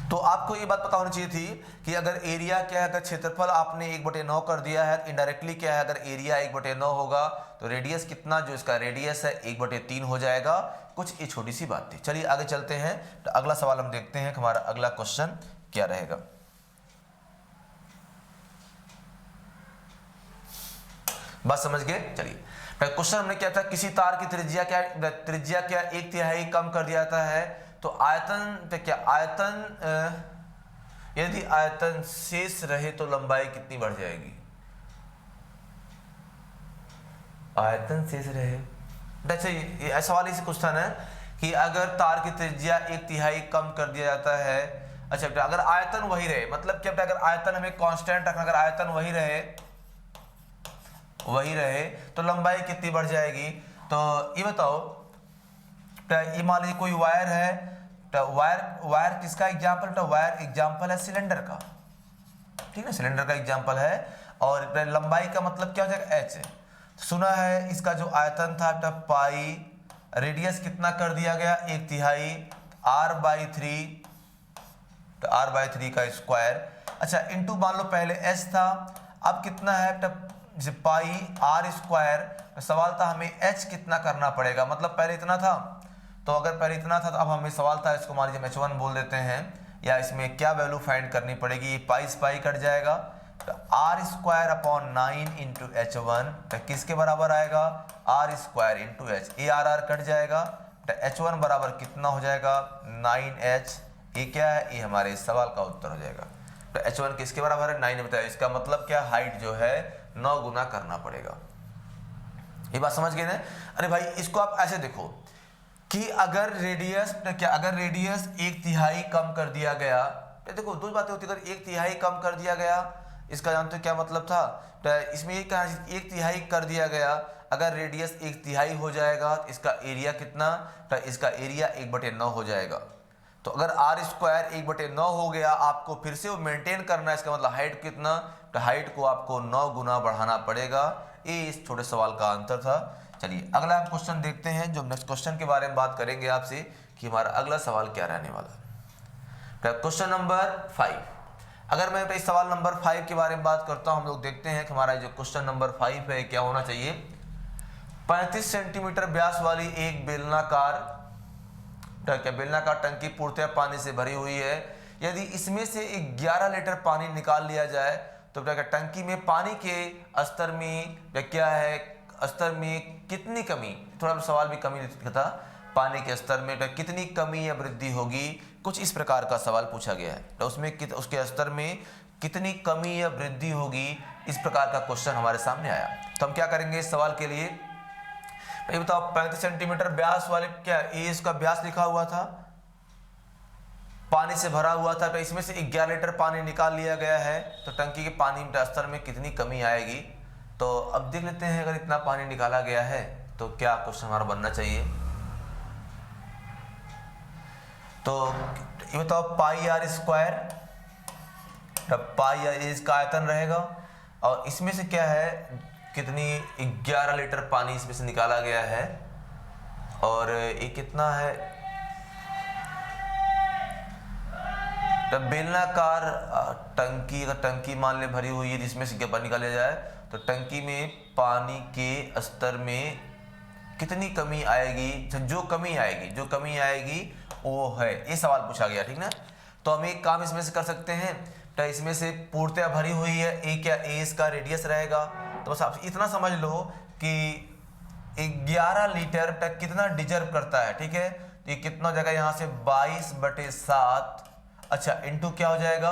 तो आपको ये बात पता होनी चाहिए थी कि अगर एरिया क्या है, अगर क्षेत्रफल आपने 1/9 कर दिया है, इनडायरेक्टली क्या है, अगर एरिया 1/9 होगा तो रेडियस कितना, जो इसका रेडियस है 1/3 हो जाएगा। कुछ ये छोटी सी बात थी। चलिए आगे चलते हैं, तो अगला सवाल हम देखते हैं हमारा अगला क्वेश्चन क्या रहेगा। बात समझ गए। चलिए क्वेश्चन हमने क्या था, किसी तार की त्रिज्या क्या 1/3 कम कर दिया जाता है, तो आयतन पे क्या, यदि आयतन शेष रहे तो लंबाई कितनी बढ़ जाएगी, आयतन शेष रहे। अच्छा सवाल इसी क्वेश्चन है कि अगर तार की त्रिज्या 1/3 कम कर दिया जाता है, अच्छा बेटा अगर आयतन वही रहे, मतलब क्या बेटा अगर आयतन हमें कांस्टेंट रखना, अगर आयतन वही रहे तो लंबाई कितनी बढ़ जाएगी। तो ये बताओ, ये मान लीजिए कोई वायर है, तो वायर किसका एग्जाम्पल, तो वायर एग्जाम्पल है सिलेंडर का, ठीक है, सिलेंडर का एग्जाम्पल है, और लंबाई का मतलब क्या हो जाएगा h। सुना है इसका जो आयतन था तो पाई, रेडियस कितना कर दिया गया 1/3, r/3, तो r/3 का स्क्वायर। अच्छा इंटू मान लो पहले h था, अब कितना है तो पाई r²। सवाल था हमें h कितना करना पड़ेगा, मतलब पहले इतना था, तो अगर पहले इतना था तो अब हमें सवाल था, इसको मान लीजिए h1 बोल देते हैं, या इसमें क्या वैल्यू फाइंड करनी पड़ेगी, पाई से पाई कट जाएगा, तो r²/9 इंटू h1, तो किसके बराबर आएगा, r² इंटू h, ये r कट जाएगा, तो h1 बराबर कितना हो जाएगा 9h। ये क्या है, ये हमारे इस सवाल का उत्तर हो जाएगा। तो h1 किसके बराबर है 9 बताया, इसका मतलब क्या, हाइट जो है 9 गुना करना पड़ेगा। ये बात समझ गए ना। अरे भाई इसको आप ऐसे देखो कि अगर रेडियस 1/3 कम कर दिया गया, देखो दो बातें होती है, अगर 1/3 कम कर दिया गया, इसका जानते हो क्या मतलब था, तो इसमें ये कहा 1/3 कर दिया गया, अगर रेडियस 1/3 हो जाएगा तो इसका एरिया कितना, तो इसका एरिया 1/9 हो जाएगा। तो अगर आर स्क्वायर 1/9 हो गया, आपको फिर से वो मेंटेन करना है, इसका मतलब हाइट कितना, तो हाइट को आपको 9 गुना बढ़ाना पड़ेगा। ये इस छोटे सवाल का आंसर था। चलिए अगला हम क्वेश्चन देखते हैं, जो नेक्स्ट क्वेश्चन के बारे में बात करेंगे आपसे कि हमारा अगला सवाल क्या रहने वाला है। Question number 5। अगर मैं इस सवाल नंबर 5 के बारे में बात करता हूं, हम लोग देखते हैं कि हमारा जो क्वेश्चन नंबर 5 है क्या होना चाहिए। 35 सेंटीमीटर व्यास वाली एक बेलनाकार टंकी पूर्णतः पानी से भरी हुई है। यदि इसमें से 11 लीटर पानी निकाल लिया जाए तो टंकी में पानी के स्तर में क्या है, स्तर में कितनी कमी, थोड़ा सवाल भी कमी था, पानी के स्तर में कितनी कमी या वृद्धि होगी, कुछ इस प्रकार का सवाल पूछा गया है। तो उसमें उसके स्तर में कितनी कमी या वृद्धि होगी, इस प्रकार का क्वेश्चन हमारे सामने आया। तो हम क्या करेंगे इस सवाल के लिए, ये बताओ 35 सेंटीमीटर व्यास वाले, क्या ये इसका व्यास लिखा हुआ था, पानी से भरा हुआ था, तो इसमें से 11 लीटर पानी निकाल लिया गया है, तो टंकी के पानी के स्तर में कितनी कमी आएगी। तो अब देख लेते हैं, अगर इतना पानी निकाला गया है तो क्या क्वेश्चन हमारा बनना चाहिए। तो ये बताओ पाई आर स्क्वायर, पाई आर इसका आयतन रहेगा, और इसमें से क्या है, कितनी 11 लीटर पानी इसमें से निकाला गया है, और ये कितना है, बेलनाकार टंकी, अगर टंकी मान ले भरी हुई है जिसमें से पानी निकाला जाए, तो टंकी में पानी के स्तर में कितनी कमी आएगी, जो कमी आएगी वो है, ये सवाल पूछा गया, ठीक ना। तो हम एक काम इसमें से कर सकते हैं, तो इसमें से पूर्णतया भरी हुई है, ए क्या, ए इसका रेडियस रहेगा, तो बस आप इतना समझ लो कि 11 लीटर तक कितना डिजर्व करता है, ठीक है। तो ये कितना हो जाएगा यहाँ से 22/7, अच्छा इंटू क्या हो जाएगा,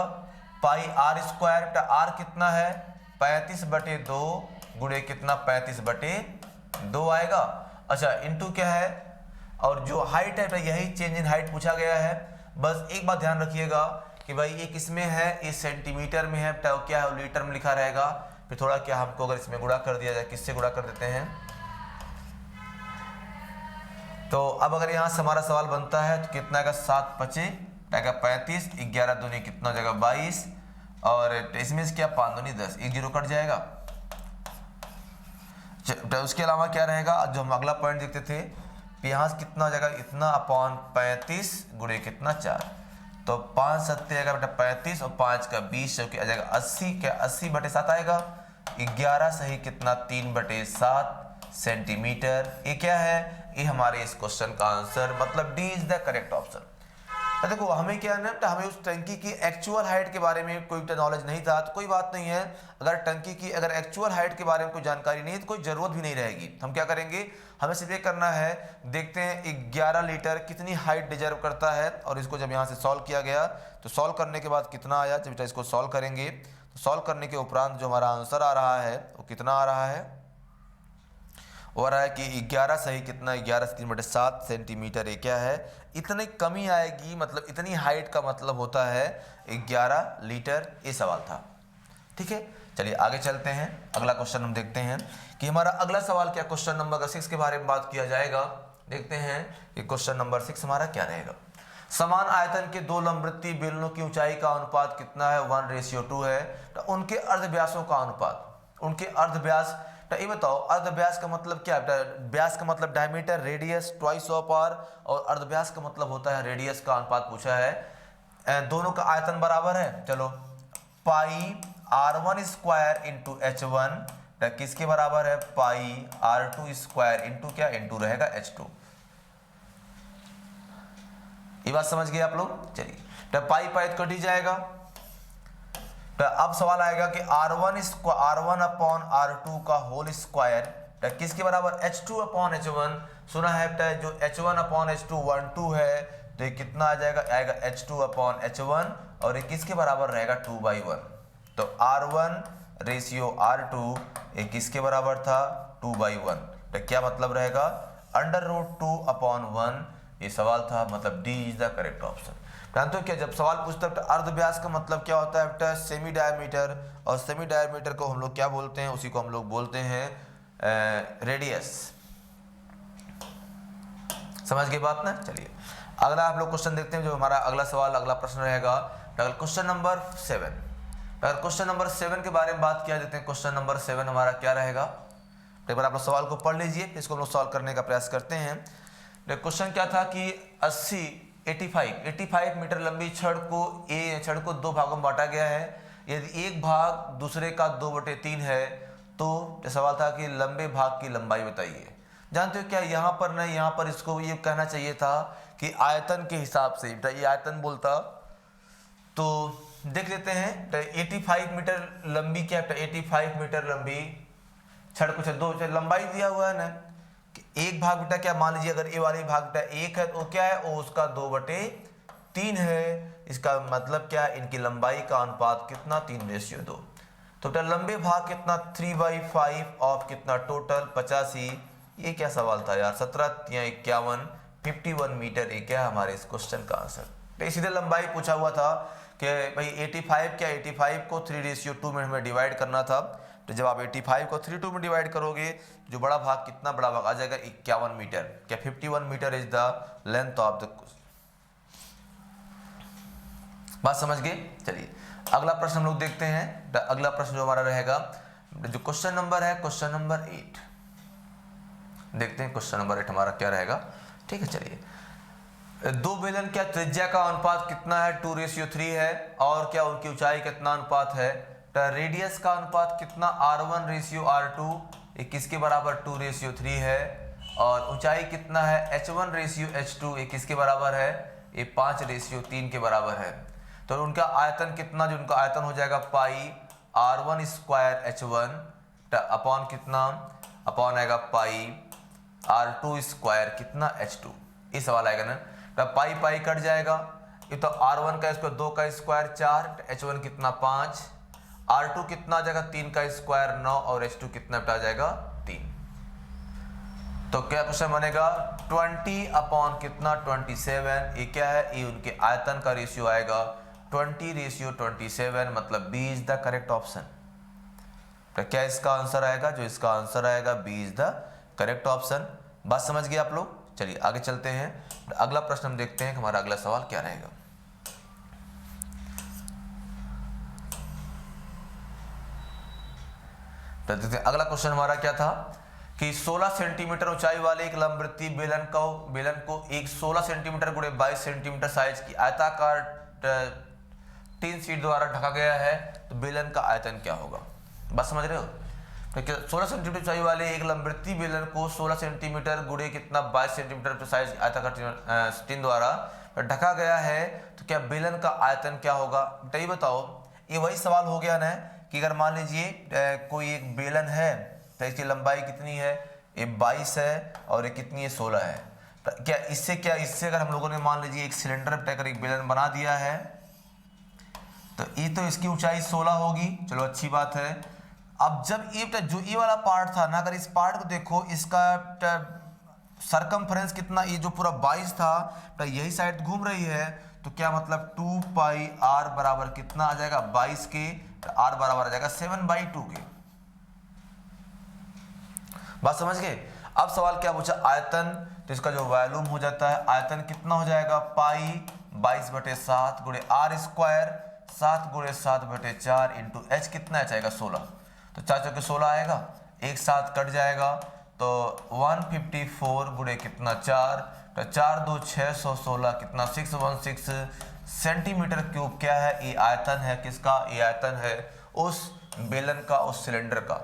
पाई आर स्क्वायर, आर कितना है 35/2 गुणे कितना 35/2 आएगा, अच्छा इंटू क्या है, और जो हाइट है यही चेंज इन हाइट पूछा गया है। बस एक बात ध्यान रखिएगा कि भाई ये किसमें है, इस सेंटीमीटर में है, तो क्या है लीटर में लिखा रहेगा, फिर थोड़ा क्या हमको अगर इसमें गुणा कर दिया जाए, किससे गुणा कर देते हैं, तो अब अगर यहाँ से हमारा सवाल बनता है तो कितना का 7×5 35, 11 दूनी कितना हो जाएगा 22, और इसमें से क्या 5 दूनी 10, 1 0 कट जाएगा। उसके अलावा क्या रहेगा, जो हम अगला पॉइंट देखते थे, यहाँ से कितना हो जाएगा, इतना अपॉन 35 गुणे कितना 4, तो 5 7 आएगा बेटा 35, और 5 का 20 जो कि आ जाएगा 80, क्या 80/7 आएगा, 11 सही कितना 3/7 सेंटीमीटर। ये क्या है, ये हमारे इस क्वेश्चन का आंसर, मतलब D is the correct option. तो देखो हमें क्या है ना, हमें उस टंकी की एक्चुअल हाइट के बारे में कोई नॉलेज नहीं था, तो कोई बात नहीं है, अगर टंकी की अगर एक्चुअल हाइट के बारे में कोई जानकारी नहीं है तो कोई ज़रूरत भी नहीं रहेगी। हम क्या करेंगे, हमें सिर्फ ये करना है, देखते हैं 11 लीटर कितनी हाइट डिजर्व करता है, और इसको जब यहाँ से सॉल्व किया गया तो सॉल्व करने के बाद कितना आया, जब इसको सॉल्व करेंगे तो सॉल्व करने के उपरांत जो हमारा आंसर आ रहा है वो कितना आ रहा है, वो आ रहा है कि 11 सही कितना 11 से 3/7 सेंटीमीटर। ये क्या है, इतनी कमी आएगी, मतलब इतनी हाइट का मतलब होता है 11 लीटर। ये सवाल था, ठीक है। चलिए आगे चलते हैं, अगला क्वेश्चन हम देखते हैं कि हमारा अगला सवाल क्या, क्वेश्चन नंबर 6 के बारे में बात किया जाएगा। देखते हैं कि क्वेश्चन नंबर 6 हमारा क्या रहेगा। समान आयतन के 2 लंबवृत्तीय बेलनों की ऊंचाई का अनुपात कितना है, 1:2 है। तो उनके अर्धव्यासों का अनुपात, उनके अर्धव्यास, तो ये बताओ अर्धव्यास का मतलब क्या है, व्यास का मतलब diameter, radius twice of R, और अर्धव्यास का मतलब होता है रेडियस का अनुपात पूछा है। दोनों का आयतन बराबर है, चलो पाई r1 स्क्वायर इंटू h1 किसके बराबर है, पाई r2 स्क्वायर इंटू क्या, इंटू रहेगा h2। ये बात समझ गए आप लोग। चलिए तो पाई पाई कट ही जाएगा, तो अब सवाल आएगा कि r1 अपॉन r2 का होल स्क्वायर किसके बराबर, h2 अपॉन h1। सुना है जो h1 अपॉन h2 1/2 है, तो ये कितना आ जाएगा, आएगा h2 अपॉन h1, और ये किसके बराबर रहेगा 2/1। तो r1 रेशियो r2 ये किसके बराबर था 2/1। तो क्या मतलब रहेगा, √2/1। ये सवाल था, मतलब D is the correct option. जानते हो क्या, जब सवाल पूछता है अर्धव्यास का मतलब क्या होता है बेटा, सेमी डायमीटर, और सेमी डायमीटर को हम लोग क्या बोलते हैं, उसी को हम लोग बोलते हैं रेडियस। समझ गए बात ना। चलिए अगला आप लोग क्वेश्चन देखते हैं, जो हमारा अगला सवाल, अगला प्रश्न रहेगा क्वेश्चन नंबर 7। अगर क्वेश्चन नंबर 7 के बारे में बात किया जाते हैं, क्वेश्चन नंबर 7 हमारा क्या रहेगा, एक बार आप लोग सवाल को पढ़ लीजिए, इसको हम लोग सॉल्व करने का प्रयास करते हैं। क्वेश्चन क्या था कि 85 मीटर लंबी छड़ को दो भागों में बांटा गया है। यदि एक भाग दूसरे का 2/3 है तो सवाल था कि लंबे भाग की लंबाई बताइए। जानते हो क्या, यहाँ पर नहीं, यहाँ पर इसको ये कहना चाहिए था कि आयतन के हिसाब से, ये आयतन बोलता तो देख लेते हैं। 85 मीटर लंबी क्या, 85 मीटर लंबी छड़ को दो लंबाई दिया हुआ है ना, कि एक भाग बेटा क्या, मान लीजिए अगर ये वाली भाग बेटा 1 है तो क्या है, वो उसका 2/3 है। इसका मतलब क्या है, इनकी लंबाई का अनुपात कितना, 3:2। तो बेटा लंबे भाग कितना, 3/5 ऑफ कितना, टोटल 85। ये क्या सवाल था यार, 17 या 51, 51 मीटर। ये क्या हमारे इस क्वेश्चन का आंसर। तो सीधे लंबाई पूछा हुआ था कि भाई 85 क्या, 85 को 3:2 में हमें डिवाइड करना था। तो जब आप 85 को 3:2 में डिवाइड करोगे, जो बड़ा भाग, कितना बड़ा भाग आ जाएगा, 51 मीटर। क्या 51 metre is the length of the, बात समझ गए। चलिए अगला प्रश्न हम लोग देखते हैं। अगला प्रश्न जो हमारा रहेगा, जो क्वेश्चन नंबर है, क्वेश्चन नंबर 8 देखते हैं। क्वेश्चन नंबर 8 हमारा क्या रहेगा, ठीक है। चलिए दो बेलन क्या त्रिज्या का अनुपात कितना है, 2:3 है, और क्या उनकी ऊंचाई कितना अनुपात है, रेडियस का अनुपात कितना, R1:R2, ये किसके बराबर, 2:3 है, और ऊंचाई कितना है, H1:H2, ये किसके बराबर है, ये 5:3 के बराबर है। तो उनका आयतन कितना, जो उनका आयतन हो जाएगा पाई R1² H1 अपॉन कितना, अपॉन आएगा पाई R2² कितना, H2। ये सवाल आएगा ना, तब पाई पाई कट जाएगा, ये तो R1 का स्क्वायर 2 का स्क्वायर 4, H1 कितना 5, R2 कितना आ जाएगा 3 का स्क्वायर 9, और H2 कितना आ जाएगा 3। तो क्या क्वेश्चन बनेगा, 20 अपॉन कितना, 27। ये क्या है, ये उनके आयतन का रेशियो आएगा 20:27, मतलब B is the correct option. तो क्या इसका आंसर आएगा, जो इसका आंसर आएगा B is the correct option. बात समझ गए आप लोग। चलिए आगे चलते हैं। अगला प्रश्न हम देखते हैं कि हमारा अगला सवाल क्या रहेगा। तो देखते हैं अगला क्वेश्चन हमारा क्या था कि 16 सेंटीमीटर ऊंचाई वाले एक लंबवृत्तीय बेलन को एक 16 सेंटीमीटर गुणे 22 सेंटीमीटर साइज की आयताकार टीन शीट द्वारा ढका गया है, तो बेलन का आयतन क्या होगा। बात समझ रहे हो। तो 16 सेंटीमीटर ऊंचाई वाले एक लंबवृत्तीय बेलन को 16 सेंटीमीटर गुणे कितना 22 सेंटीमीटर साइज आयताकार टीन द्वारा ढका गया है, तो क्या बेलन का आयतन क्या होगा। बेटा ये बताओ, ये वही सवाल हो गया ना कि अगर मान लीजिए कोई एक बेलन है, तो इसकी लंबाई कितनी है, ये 22 है, और ये कितनी है, 16 है। तो क्या इससे अगर हम लोगों ने मान लीजिए एक सिलेंडर पर एक बेलन बना दिया है, तो ये तो इसकी ऊंचाई 16 होगी, चलो अच्छी बात है। अब जब ये वाला पार्ट था ना, अगर इस पार्ट को देखो, इसका सरकमफ्रेंस कितना, ये जो पूरा 22 था, तो यही साइड घूम रही है, तो क्या मतलब 2 पाई r बराबर कितना आ जाएगा, 22 के, तो r बराबर आ जाएगा 7/2 के। बात समझ गए। अब सवाल क्या पूछा, आयतन, तो इसका जो वॉल्यूम हो जाता है, आयतन कितना हो जाएगा, पाई 22/7 गुणे r², 7 गुणे 7/4 इंटू h कितना आएगा 16, तो 4 चौके 16 आएगा, एक साथ कट जाएगा, तो 154 गुणे कितना 4, तो 4 2 616 कितना 616 सेंटीमीटर क्यूब क्या है, ये आयतन है किसका, ये आयतन है उस बेलन का, उस सिलेंडर का।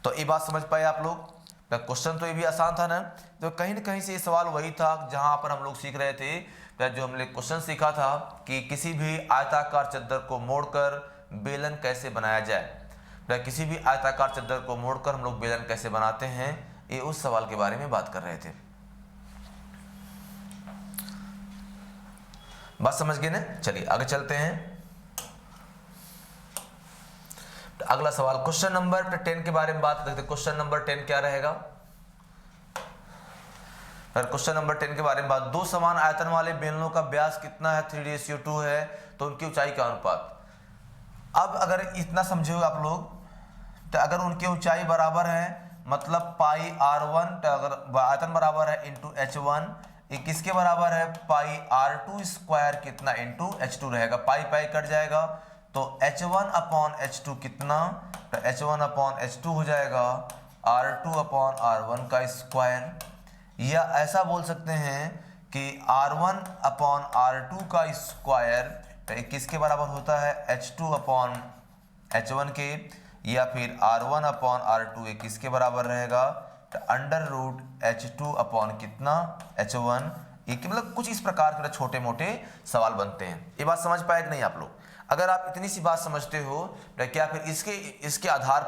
तो ये बात समझ पाए आप लोग। तो क्वेश्चन तो ये भी आसान था ना, तो कहीं ना कहीं से ये सवाल वही था जहां पर हम लोग सीख रहे थे, जो हमने क्वेश्चन सीखा था कि किसी भी आयताकार चद्दर को मोड़कर बेलन कैसे बनाया जाए। किसी भी आयताकार चद्दर को मोड़कर हम लोग बेलन कैसे बनाते हैं, ये उस सवाल के बारे में बात कर रहे थे। बात समझ गए ना। चलिए आगे चलते हैं। अगला सवाल क्वेश्चन नंबर 10 के बारे में बात करते हैं। क्वेश्चन नंबर 10 क्या रहेगा, अगर क्वेश्चन नंबर 10 के बारे में बात, दो समान आयतन वाले बेलनों का व्यास कितना है, 3:2 है, तो उनकी ऊंचाई का अनुपात। अब अगर इतना समझो आप लोग, तो अगर उनकी ऊंचाई बराबर है मतलब पाई r1, तो अगर आयतन बराबर है इंटू h1, ये किसके बराबर है, पाई r2 स्क्वायर कितना इंटू h2 रहेगा, पाई पाई कट जाएगा, तो h1 अपॉन h2 कितना, तो h1 अपॉन h2 हो जाएगा r2 अपॉन r1 का स्क्वायर, या ऐसा बोल सकते हैं कि r1 अपॉन r2 का स्क्वायर, तो किसके बराबर होता है, h2 अपॉन h1 के, या फिर r1 अपॉन r2 ये किसके बराबर रहेगा, तो अंडर रूट h2 अपॉन कितना h1, ये मतलब कुछ इस प्रकार के छोटे मोटे सवाल बनते हैं। ये बात समझ पाए कि नहीं आप लोग? अगर आप इतनी सी बात समझते हो तो क्या फिर इसके आधार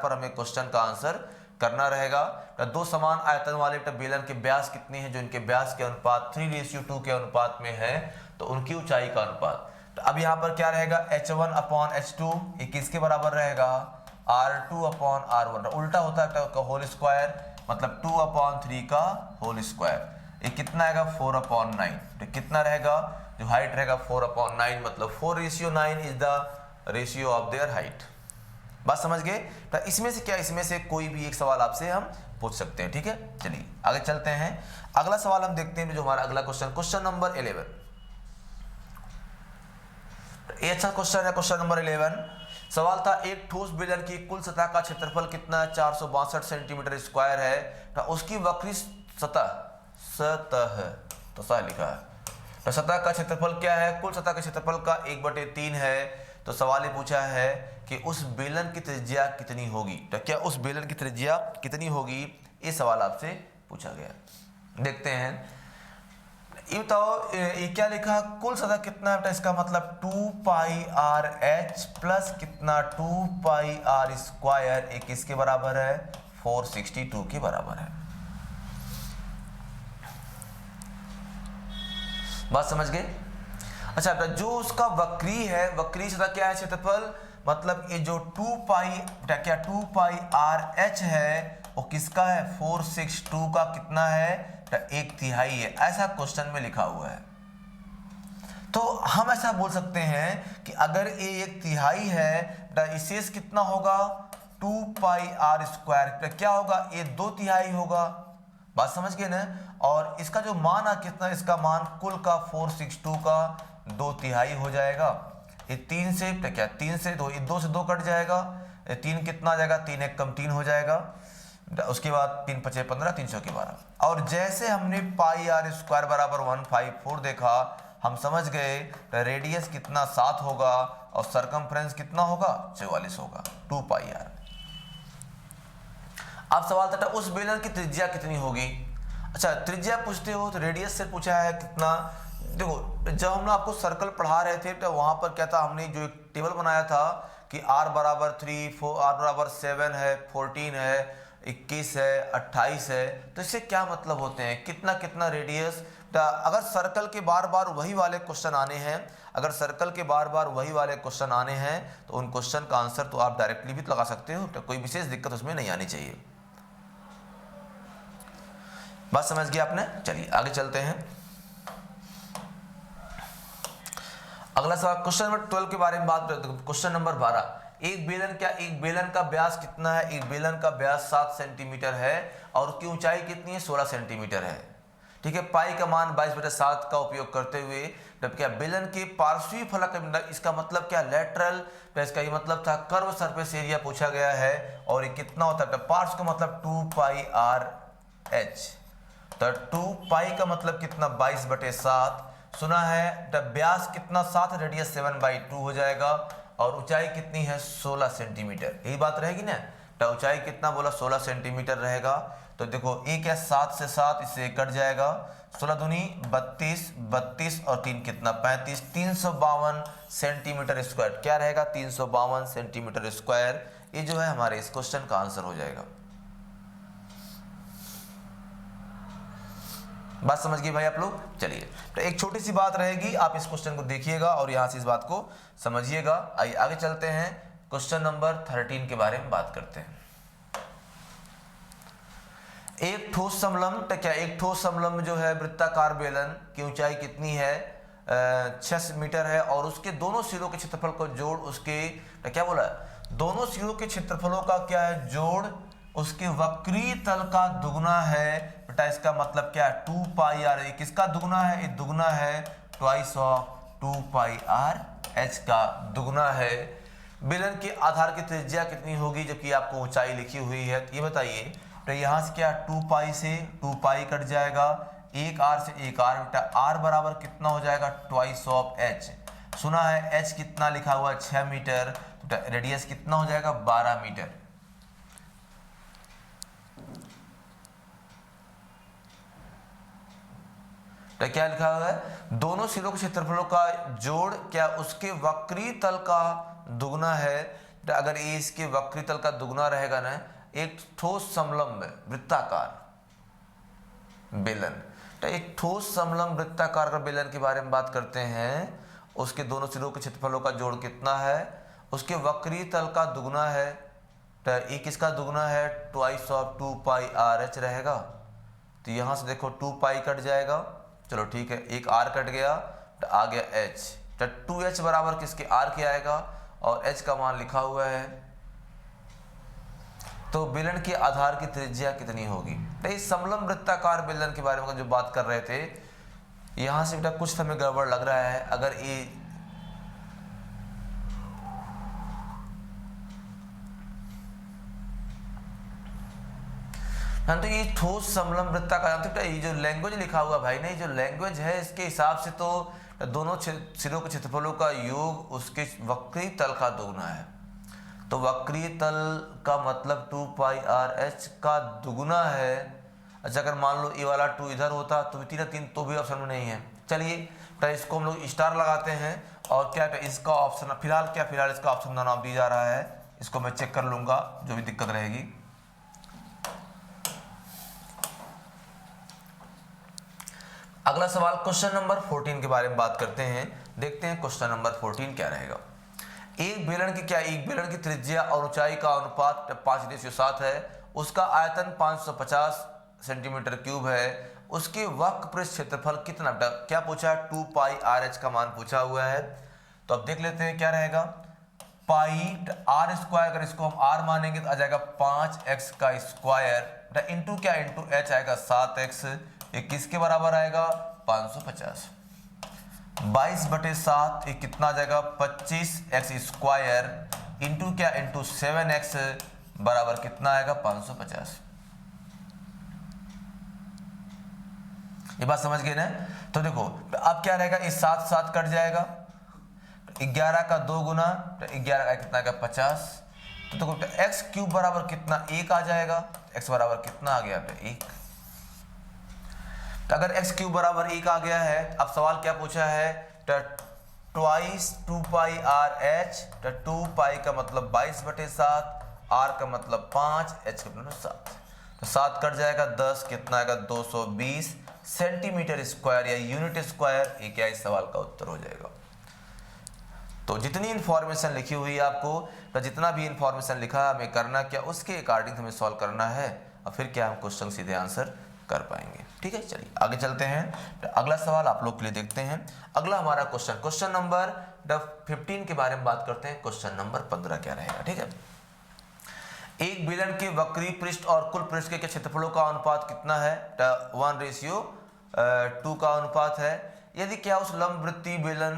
पर हमें क्वेश्चन का आंसर करना रहेगा। तो दो समान आयतन वाले बेलन के व्यास कितने हैं, जो इनके व्यास के अनुपात 3:2 के अनुपात में है, तो उनकी ऊंचाई का अनुपात। तो अब यहाँ पर क्या रहेगा, h1 अपॉन h2 ये किसके बराबर रहेगा, r2 अपॉन r1, उल्टा होता है होल स्क्वायर, मतलब 2 अपॉन 3 का होल स्क्वायर, ये कितना आएगा 4 अपॉन 9, तो कितना रहेगा, जो हाइट रहेगा 4 अपॉन 9, मतलब 4:9 is the ratio of their height. बात समझ गए? तो इसमें से कोई भी एक सवाल आपसे हम पूछ सकते हैं, ठीक है। चलिए आगे चलते हैं, अगला सवाल हम देखते हैं, जो हमारा अगला क्वेश्चन नंबर 11। ये अच्छा क्वेश्चन है, क्वेश्चन नंबर 11। सवाल था, एक ठोस बेलन की कुल सतह का क्षेत्रफल कितना है, 462 सेंटीमीटर स्क्वायर है, तो उसकी वक्री सतह लिखा है, तो सतह का क्षेत्रफल क्या है, कुल सतह के क्षेत्रफल का 1/3 है। तो सवाल ये पूछा है कि उस बेलन की त्रिज्या कितनी होगी, तो क्या उस बेलन की त्रिज्या कितनी होगी, ये सवाल आपसे पूछा गया। देखते हैं, ये बताओ, ये क्या लिखा, कुल सतह कितना है, इसका मतलब 2 पाई आर एच प्लस कितना 2 पाई आर स्क्वायर, एक किसके बराबर है, 462 के बराबर है। बात समझ गए? अच्छा, जो उसका वक्री है, वक्री सतह क्या है, क्षेत्रफल, मतलब ये जो 2 पाई आर एच है वो किसका है, 462 का कितना है, तो 1/3 है, ऐसा क्वेश्चन में लिखा हुआ है। तो हम ऐसा बोल सकते हैं कि अगर ये 1/3 है तो शेष कितना होगा, 2 पाई आर स्क्वायर, तो क्या होगा, ये 2/3 होगा। बात समझ गए ना? और इसका जो मान है कितना, इसका मान कुल का 462 का 2/3 हो जाएगा। ये 3 से तो क्या, 3 से 2 से 2 कट जाएगा, 3 कितना आ जाएगा, 3 1 कम 3 हो जाएगा, उसके बाद 3 5 15, 300 के 12। और जैसे हमने पाई आर स्क्वायर बराबर 154 देखा, हम समझ गए रेडियस कितना 7 होगा और सरकमफ्रेंस कितना होगा, 44 होगा, 2 पाई आर। अब सवाल था उस बेलन की त्रिज्या कितनी होगी। अच्छा, त्रिज्या पूछते हो तो रेडियस से पूछा है कितना। देखो, जब हम आपको सर्कल पढ़ा रहे थे तो वहां पर क्या था, हमने जो एक टेबल बनाया था कि r बराबर 3, r बराबर 7 है, 14 है, 21 है, 28 है, तो इससे क्या मतलब होते हैं, कितना कितना रेडियस। अगर सर्कल के बार बार वही वाले क्वेश्चन आने हैं, तो उन क्वेश्चन का आंसर तो आप डायरेक्टली भी लगा सकते हो, तो कोई विशेष दिक्कत उसमें नहीं आनी चाहिए। बात समझ गया आपने? चलिए आगे चलते हैं, अगला सवाल क्वेश्चन नंबर 12 के बारे में बात करते हैं। क्वेश्चन नंबर 12, एक बेलन का व्यास कितना है, एक बेलन का व्यास 7 सेंटीमीटर है और उसकी ऊंचाई कितनी है, 16 सेंटीमीटर है, ठीक है। पाई का मान 22/7 का उपयोग करते हुए जब क्या बेलन के पार्श्वीय फलक, इसका मतलब क्या, लेटरल, तो इसका ये मतलब था कर्व सरफेस एरिया पूछा गया है, और ये कितना होता है, पार्श्व का मतलब 2 पाई आर एच, तो 2 पाई का मतलब कितना, 22/7 सुना है, तब व्यास कितना 7, रेडियस 7/2 हो जाएगा, और ऊंचाई कितनी है, 16 सेंटीमीटर, यही बात रहेगी ना। तो ऊंचाई कितना बोला, 16 सेंटीमीटर रहेगा। तो देखो एक है 7 से 7, इससे कट जाएगा, 16 दूनी 32, 32 और 3 कितना 35, 352 सेंटीमीटर स्क्वायर, क्या रहेगा, 352 सेंटीमीटर स्क्वायर। ये जो है हमारे इस क्वेश्चन का आंसर हो जाएगा। बात समझ गए भाई आप लोग? चलिए, तो एक छोटी सी बात रहेगी, आप इस क्वेश्चन को देखिएगा और यहां से इस बात को समझिएगा। आइए आगे चलते हैं, क्वेश्चन नंबर 13 के बारे में बात करते हैं। एक ठोस समलंब तो क्या एक ठोस समलंब जो है वृत्ताकार बेलन की ऊंचाई कितनी है 6 मीटर है और उसके दोनों सिरों के क्षेत्रफल को जोड़ उसके क्या बोला दोनों सिरों के क्षेत्रफलों का क्या है जोड़ उसके वक्रीय तल का दुगना है बेटा। इसका मतलब क्या है 2 पाई आर। किसका दुगना है? ये दुगना है twice of 2 pi r H का दुगना है। बेलन के आधार की त्रिज्या कितनी होगी जबकि आपको ऊंचाई लिखी हुई है? तो ये बताइए, तो यहाँ से क्या 2 पाई से 2 पाई कट जाएगा, एक आर से एक आर, बेटा आर बराबर कितना हो जाएगा ट्वाइस ऑफ एच। सुना है एच कितना लिखा हुआ है 6 मीटर, तो रेडियस कितना हो जाएगा 12 मीटर। तो क्या लिखा हुआ है दोनों सिरों के क्षेत्रफलों का जोड़ क्या उसके वक्रीय तल का दुगना है। तो अगर ये इसके वक्रीय तल का दुगना रहेगा ना, एक ठोस समलंब वृत्ताकार बेलन, तो एक ठोस समलंब वृत्ताकार का बेलन के बारे में बात करते हैं। उसके दोनों सिरों के क्षेत्रफलों का जोड़ कितना है, उसके वक्रीय तल का दुगना है। तो ये किसका दुगना है twice of 2 pi r H रहेगा। तो यहां से देखो 2 पाई कट जाएगा, चलो ठीक है, एक आर कट गया तो आ गया एच। तो 2h बराबर किसके आर के आएगा और h का मान लिखा हुआ है। तो बेलन के आधार की त्रिज्या कितनी होगी? तो इस समलंब वृत्ताकार बेलन के बारे में जो बात कर रहे थे, यहां से बेटा कुछ हमें गड़बड़ लग रहा है। अगर ये तो ये ठोस समलंब वृत्ताकार, ये जो लैंग्वेज लिखा हुआ भाई नहीं, जो लैंग्वेज है इसके हिसाब से तो दोनों सिरों के क्षेत्रफलों का योग उसके वक्रीय तल का दुगना है। तो वक्रीय तल का मतलब 2 पाई आर एच का दुगना है। अच्छा अगर मान लो ये वाला 2 इधर होता तो 3 तो भी ऑप्शन में नहीं है। चलिए तो इसको हम लोग स्टार लगाते हैं और क्या इसका ऑप्शन फिलहाल इसका ऑप्शन का नाम दिया जा रहा है। इसको मैं चेक कर लूंगा जो भी दिक्कत रहेगी। अगला सवाल क्वेश्चन नंबर 14 के बारे में बात करते हैं। देखते हैं क्वेश्चन नंबर 14 क्या रहेगा। एक बेलन की त्रिज्या और ऊंचाई का अनुपात 5:7 है। उसका आयतन 550 सेंटीमीटर क्यूब है। उसके वक्र पृष्ठ क्षेत्रफल कितना? क्या पूछा है 2 पाई आर एच का मान पूछा हुआ है। तो अब देख लेते हैं क्या रहेगा। पाई आर स्क्वायर, अगर इसको हम आर मानेंगे तो आ जाएगा 5x का स्क्वायर इंटू क्या इंटू एच आएगा 7x। ये किसके बराबर आएगा 550। 22/7 ये कितना आ जाएगा 25x स्क्वायर इंटू क्या इंटू 7x बराबर कितना आएगा 550। ये बात समझ गए ना। तो देखो अब क्या रहेगा, इस 7 कट जाएगा, 11 का 2 गुना तो 11 का कितना आएगा 50। तो देखो एक्स क्यूब बराबर कितना 1 आ जाएगा। एक्स बराबर कितना आ गया 1। तो अगर एक्स क्यूब बराबर 1 आ गया है, अब सवाल क्या पूछा है ट्वाइस 2 पाई आर एच। 2 पाई का मतलब 22/7, आर का मतलब 5, एच का मतलब 7। तो 7 कट जाएगा, 10 कितना आएगा 220 सेंटीमीटर स्क्वायर या यूनिट स्क्वायर। ये क्या इस सवाल का उत्तर हो जाएगा। तो जितनी इंफॉर्मेशन लिखी हुई है आपको, तो जितना भी इंफॉर्मेशन लिखा है हमें करना क्या उसके अकॉर्डिंग हमें सॉल्व करना है और फिर क्या हम क्वेश्चन सीधे आंसर कर पाएंगे। ठीक है, चलिए आगे चलते हैं। तो अगला सवाल आप लोग के लिए देखते हैं। अगला हमारा क्वेश्चन नंबर 15 के बारे में बात करते हैं। क्वेश्चन नंबर 15 क्या रहेगा। ठीक है, एक बेलन के वक्रीय पृष्ठ और कुल पृष्ठ के क्षेत्रफलों का अनुपात कितना है? 1:2 का अनुपात है। यदि क्या उस लंबवृत्तीय बेलन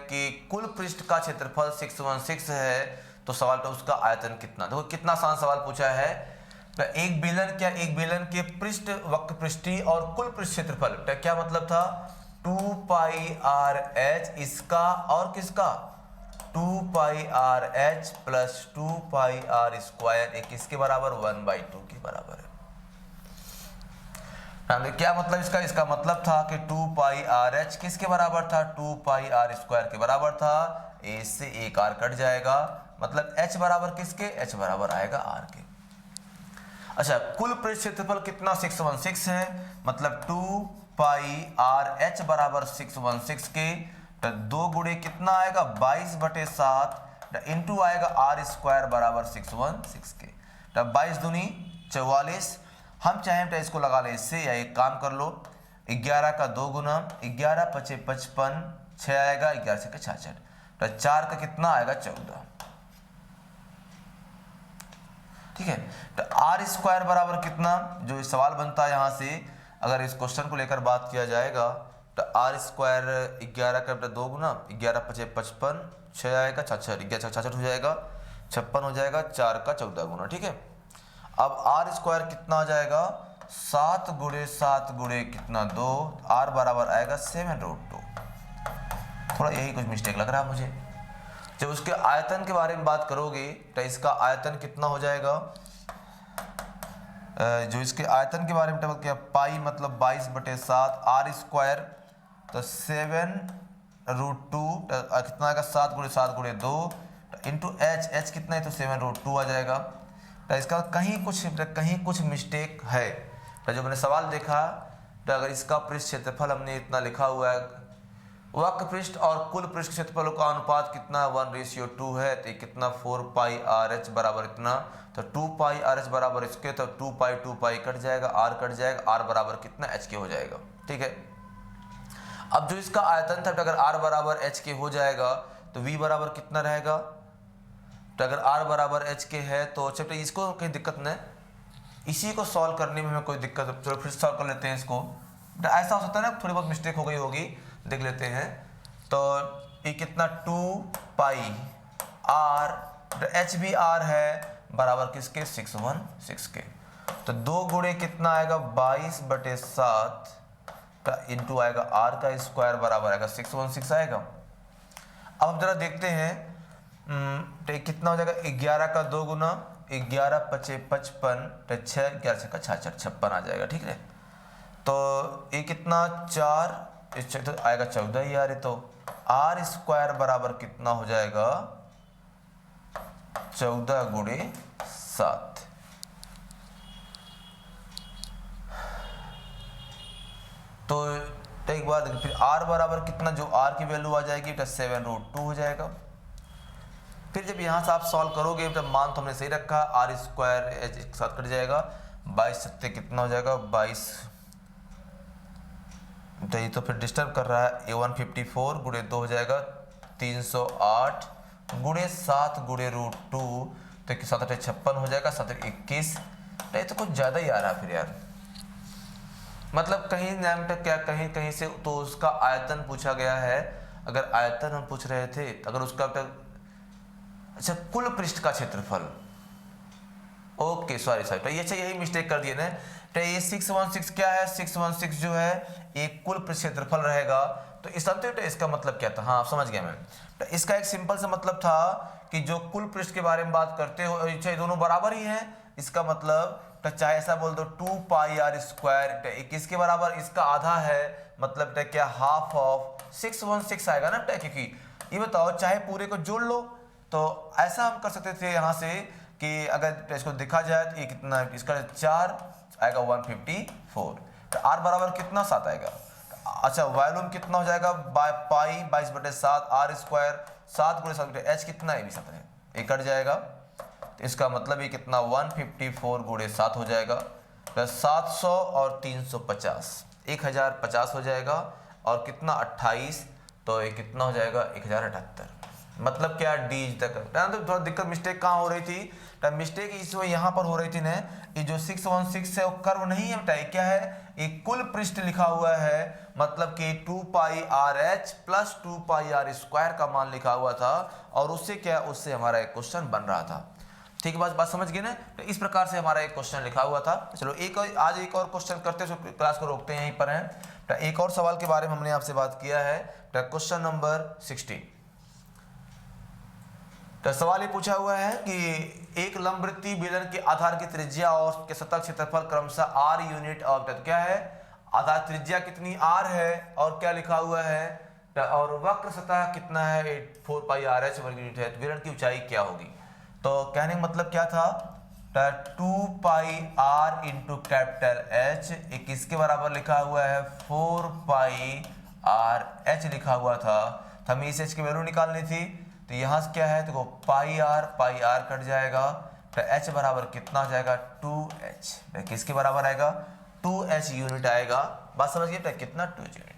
के कुल पृष्ठ का क्षेत्रफल 616 है तो सवाल तो उसका आयतन कितना। देखो कितना आसान सवाल पूछा है। तो एक बेलन के पृष्ठ वक्र पृष्ठीय और कुल पृष्ठ क्षेत्रफल क्या मतलब था 2 पाई आर एच इसका और किसका 2 pi r h plus 2 pi r square एक किसके बराबर 1/2 के बराबर है। क्या मतलब इसका मतलब था कि 2 पाई आर एच किसके बराबर था 2 पाई आर स्क्वायर के बराबर था। ए से एक आर कट जाएगा, मतलब एच बराबर किसके एच बराबर आएगा आर के। अच्छा कुल पृष्ठ क्षेत्रफल कितना 616 है, मतलब 2 पाई आर एच बराबर 616 के। तो 2 गुणे कितना आएगा 22/7 इंटू आएगा आर स्क्वायर बराबर 616 के। तो 22 दूनी 44। हम चाहें तो इसको लगा लें इससे, या एक काम कर लो 11 का 2 गुना 11 पचे 55, 6 आएगा, 11 से 66, तो 4 का कितना आएगा 14। ठीक है, तो आर स्क्वायर बराबर कितना, जो सवाल बनता है यहाँ से अगर इस क्वेश्चन को लेकर बात किया जाएगा तो आर स्क्वायर 11 का 2 गुना 11 पचे 55, 6 आएगा 66, 11 66 हो जाएगा, 56 हो जाएगा, 4 का 14 गुना। ठीक है, अब आर स्क्वायर कितना आ जाएगा 7 गुणे 7 गुणे कितना 2, आर बराबर आएगा 7√2। थोड़ा यही कुछ मिस्टेक लग रहा है मुझे। जब उसके आयतन के बारे में बात करोगे तो इसका आयतन कितना हो जाएगा, जो इसके आयतन के बारे में क्या पाई मतलब 22/7, आर स्क्वायर तो 7√2 कितना आएगा 7 गुणे 7 गुणे 2 इंटू एच कितना है तो 7√2 आ जाएगा। तो इसका कहीं कुछ मिस्टेक है। तो जो मैंने सवाल देखा तो अगर इसका पृष्ठ क्षेत्रफल हमने इतना लिखा हुआ है, वक्र पृष्ठ और कुल पृष्ठ क्षेत्रफलों का अनुपात कितना 1:2 है, तो कितना 4πRh बराबर इतना, तो 2πRh बराबर इसके, तो 2π कट जाएगा, r कट जाएगा, r बराबर कितना hk हो जाएगा। ठीक है, अब जो इसका आयतन था, तो अगर r बराबर hk हो जाएगा तो v बराबर कितना रहेगा, तो अगर r बराबर hk है तो चलिए इसको कहीं दिक्कत नहीं, इसी को सॉल्व करने में हमें कोई दिक्कत, चलो फिर सॉल्व कर लेते हैं इसको। तो ऐसा हो सकता है ना थोड़ी बहुत मिस्टेक हो गई होगी, देख लेते हैं। तो ये कितना 2πr, एच भी आर है बराबर किसके 616 के, तो 2 गुणे कितना आएगा 22/7 का इंटू आएगा आर का स्क्वायर बराबर आएगा 616 आएगा। अब हम जरा देखते हैं तो कितना हो जाएगा 11 का 2 गुना 11 पचे 55, तो 6 11 से 66 56 आ जाएगा। ठीक है, तो ये कितना 4 तो आएगा 14 यार, ये तो आर स्क्वायर बराबर कितना हो जाएगा 14 गुणे 7। तो एक बार फिर r बराबर कितना, जो r की वैल्यू आ जाएगी तो 7√2 हो जाएगा। फिर जब यहाँ से आप सॉल्व करोगे तो मान तो हमने सही रखा, आर स्क्वायर एक साथ कट जाएगा, 22 सत्ते कितना हो जाएगा 22, तो ये तो फिर डिस्टर्ब कर रहा है, A154 गुणे 2 हो जाएगा 308 गुणे 7 गुणे √2, तो 7 56 हो जाएगा, 7 21, तो ये तो कुछ ज़्यादा ही आ रहा है फिर यार। मतलब कहीं नाम तक क्या कहीं से तो उसका आयतन पूछा गया है, अगर आयतन हम पूछ रहे थे अगर उसका अच्छा कुल पृष्ठ का क्षेत्रफल, ओके सॉरी तो ये यही मिस्टेक कर दिए ना। तो ये 616 क्या है, 616 जो है एक कुल पृष्ठ क्षेत्रफल रहेगा। तो इस तो इसका मतलब क्या था, हाँ समझ गया मैं। तो इसका एक सिंपल सा मतलब था कि जो कुल पृष्ठ के बारे में बात करते हो चाहे दोनों बराबर ही हैं, इसका मतलब तो चाहे ऐसा बोल दो 2πr स्क्वायर किसके बराबर, इसका आधा है, मतलब क्या हाफ ऑफ 616 आएगा ना। क्योंकि ये बताओ चाहे पूरे को जोड़ लो, तो ऐसा हम कर सकते थे यहाँ से कि अगर इसको देखा जाए तो ये कितना, इसका 4 आएगा 154, तो r बराबर कितना 7 आएगा। अच्छा वॉल्यूम कितना हो जाएगा पाई 22/7 r स्क्वायर 7 गुणे 7 h कितना है, 7 है, ये कट जाएगा। तो इसका मतलब ये कितना 154 गुणे 7 हो जाएगा, प्लस 700 और 350 1050 हो जाएगा, और कितना 28, तो ये कितना हो जाएगा 1078। मतलब क्या डी तक, तो थोड़ा दिक्कत मिस्टेक कहाँ हो रही थी, मिस्टेक इसमें यहाँ पर हो रही थी ना, ये जो 616 है वो कर्व नहीं है बेटा, क्या है एक कुल पृष्ठ लिखा हुआ है, मतलब कि 2πRh प्लस 2πr स्क्वायर का मान लिखा हुआ था, और उससे क्या उससे हमारा एक क्वेश्चन बन रहा था। ठीक है, बात समझ गए ना। तो इस प्रकार से हमारा एक क्वेश्चन लिखा हुआ था। चलो आज एक और क्वेश्चन करते हैं, क्लास को रोकते हैं यहीं पर है। तो एक और सवाल के बारे में हमने आपसे बात किया है, तो क्वेश्चन नंबर 16। तो सवाल ये पूछा हुआ है कि एक लंबवृत्तीय बेलन के आधार की त्रिज्या और के सतह क्षेत्रफल क्रमशः r यूनिट और क्या है, आधार त्रिज्या कितनी r है और क्या लिखा हुआ है, और वक्र सतह कितना है 4πRh वर्ग यूनिट है, तो बेलन की ऊंचाई क्या होगी। तो कहने का मतलब क्या था, 2πr इंटू कैपिटल H, एक इसके बराबर लिखा हुआ है 4πRh लिखा हुआ था, तो हमें इस h की वैल्यू निकालनी थी। तो यहाँ से क्या है, तो पाई आर कट जाएगा, तो H बराबर कितना हो जाएगा 2H, किसके बराबर आएगा 2H यूनिट आएगा। बात समझिए बेटा कितना 2 यूनिट।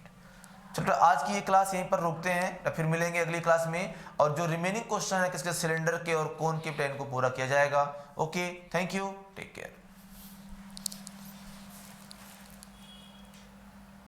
चलो आज की ये क्लास यहीं पर रोकते हैं, तो फिर मिलेंगे अगली क्लास में और जो रिमेनिंग क्वेश्चन है किसके सिलेंडर के और कोन के प्लेन को पूरा किया जाएगा। Okay, thank you, take care.